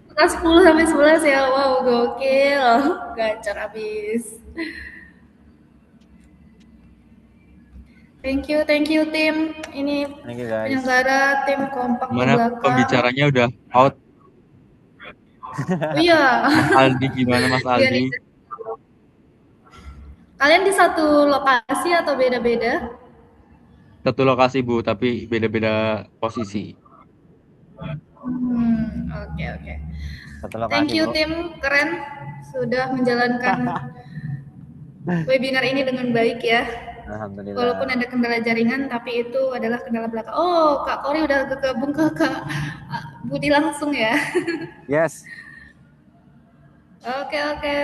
Setengah 10 sampai 11 ya. Wow, gokil. Gacor abis. Thank you tim. Ini Thank you guys. penyelenggara tim kompak ke Mana belakang. pembicaranya udah out. Oh iya. Mas Aldi gimana Mas Iya nih. Aldi? Kalian di satu lokasi atau beda-beda? Satu lokasi Bu, tapi beda-beda posisi. Oke. Satu lokasi, Thank you Bu. tim, keren sudah menjalankan webinar ini dengan baik ya. Alhamdulillah. Walaupun ada kendala jaringan, tapi itu adalah kendala belakang. Oh, Kak Kori udah gabung ke Kak Budi langsung ya. Yes. Oke,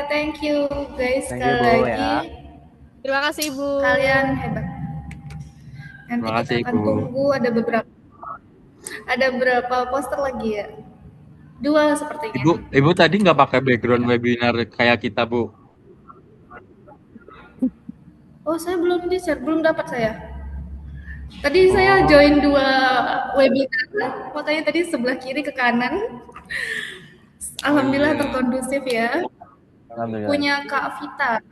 thank you guys Thank sekali you, Bu, lagi. ya. Terima kasih Ibu. Kalian hebat. Nanti Terima kasih, kita akan Ibu. tunggu ada berapa poster lagi ya? 2 sepertinya. Ibu tadi nggak pakai background webinar kayak kita Bu. Oh, saya belum di-share, belum dapat saya. Tadi saya join 2 webinar, makanya tadi sebelah kiri ke kanan. Alhamdulillah terkondusif ya. Alhamdulillah. Punya Kak Vita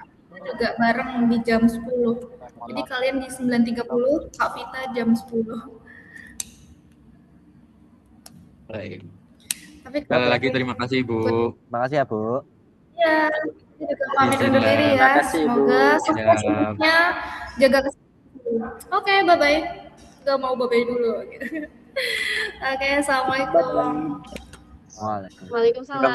juga bareng di jam 10. Jadi kalian di 9.30, Kak Vita jam 10. Baik. Tapi Sekali lagi terima kasih Bu. Terima kasih ya Bu. Ya, saya juga pamit undur diri ya. Semoga sukses-suksesnya, jaga kesehatan. Oke, bye-bye. Gak mau bye-bye dulu. Oke, assalamualaikum. Waalaikumsalam.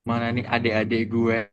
Mana nih adik-adik gue?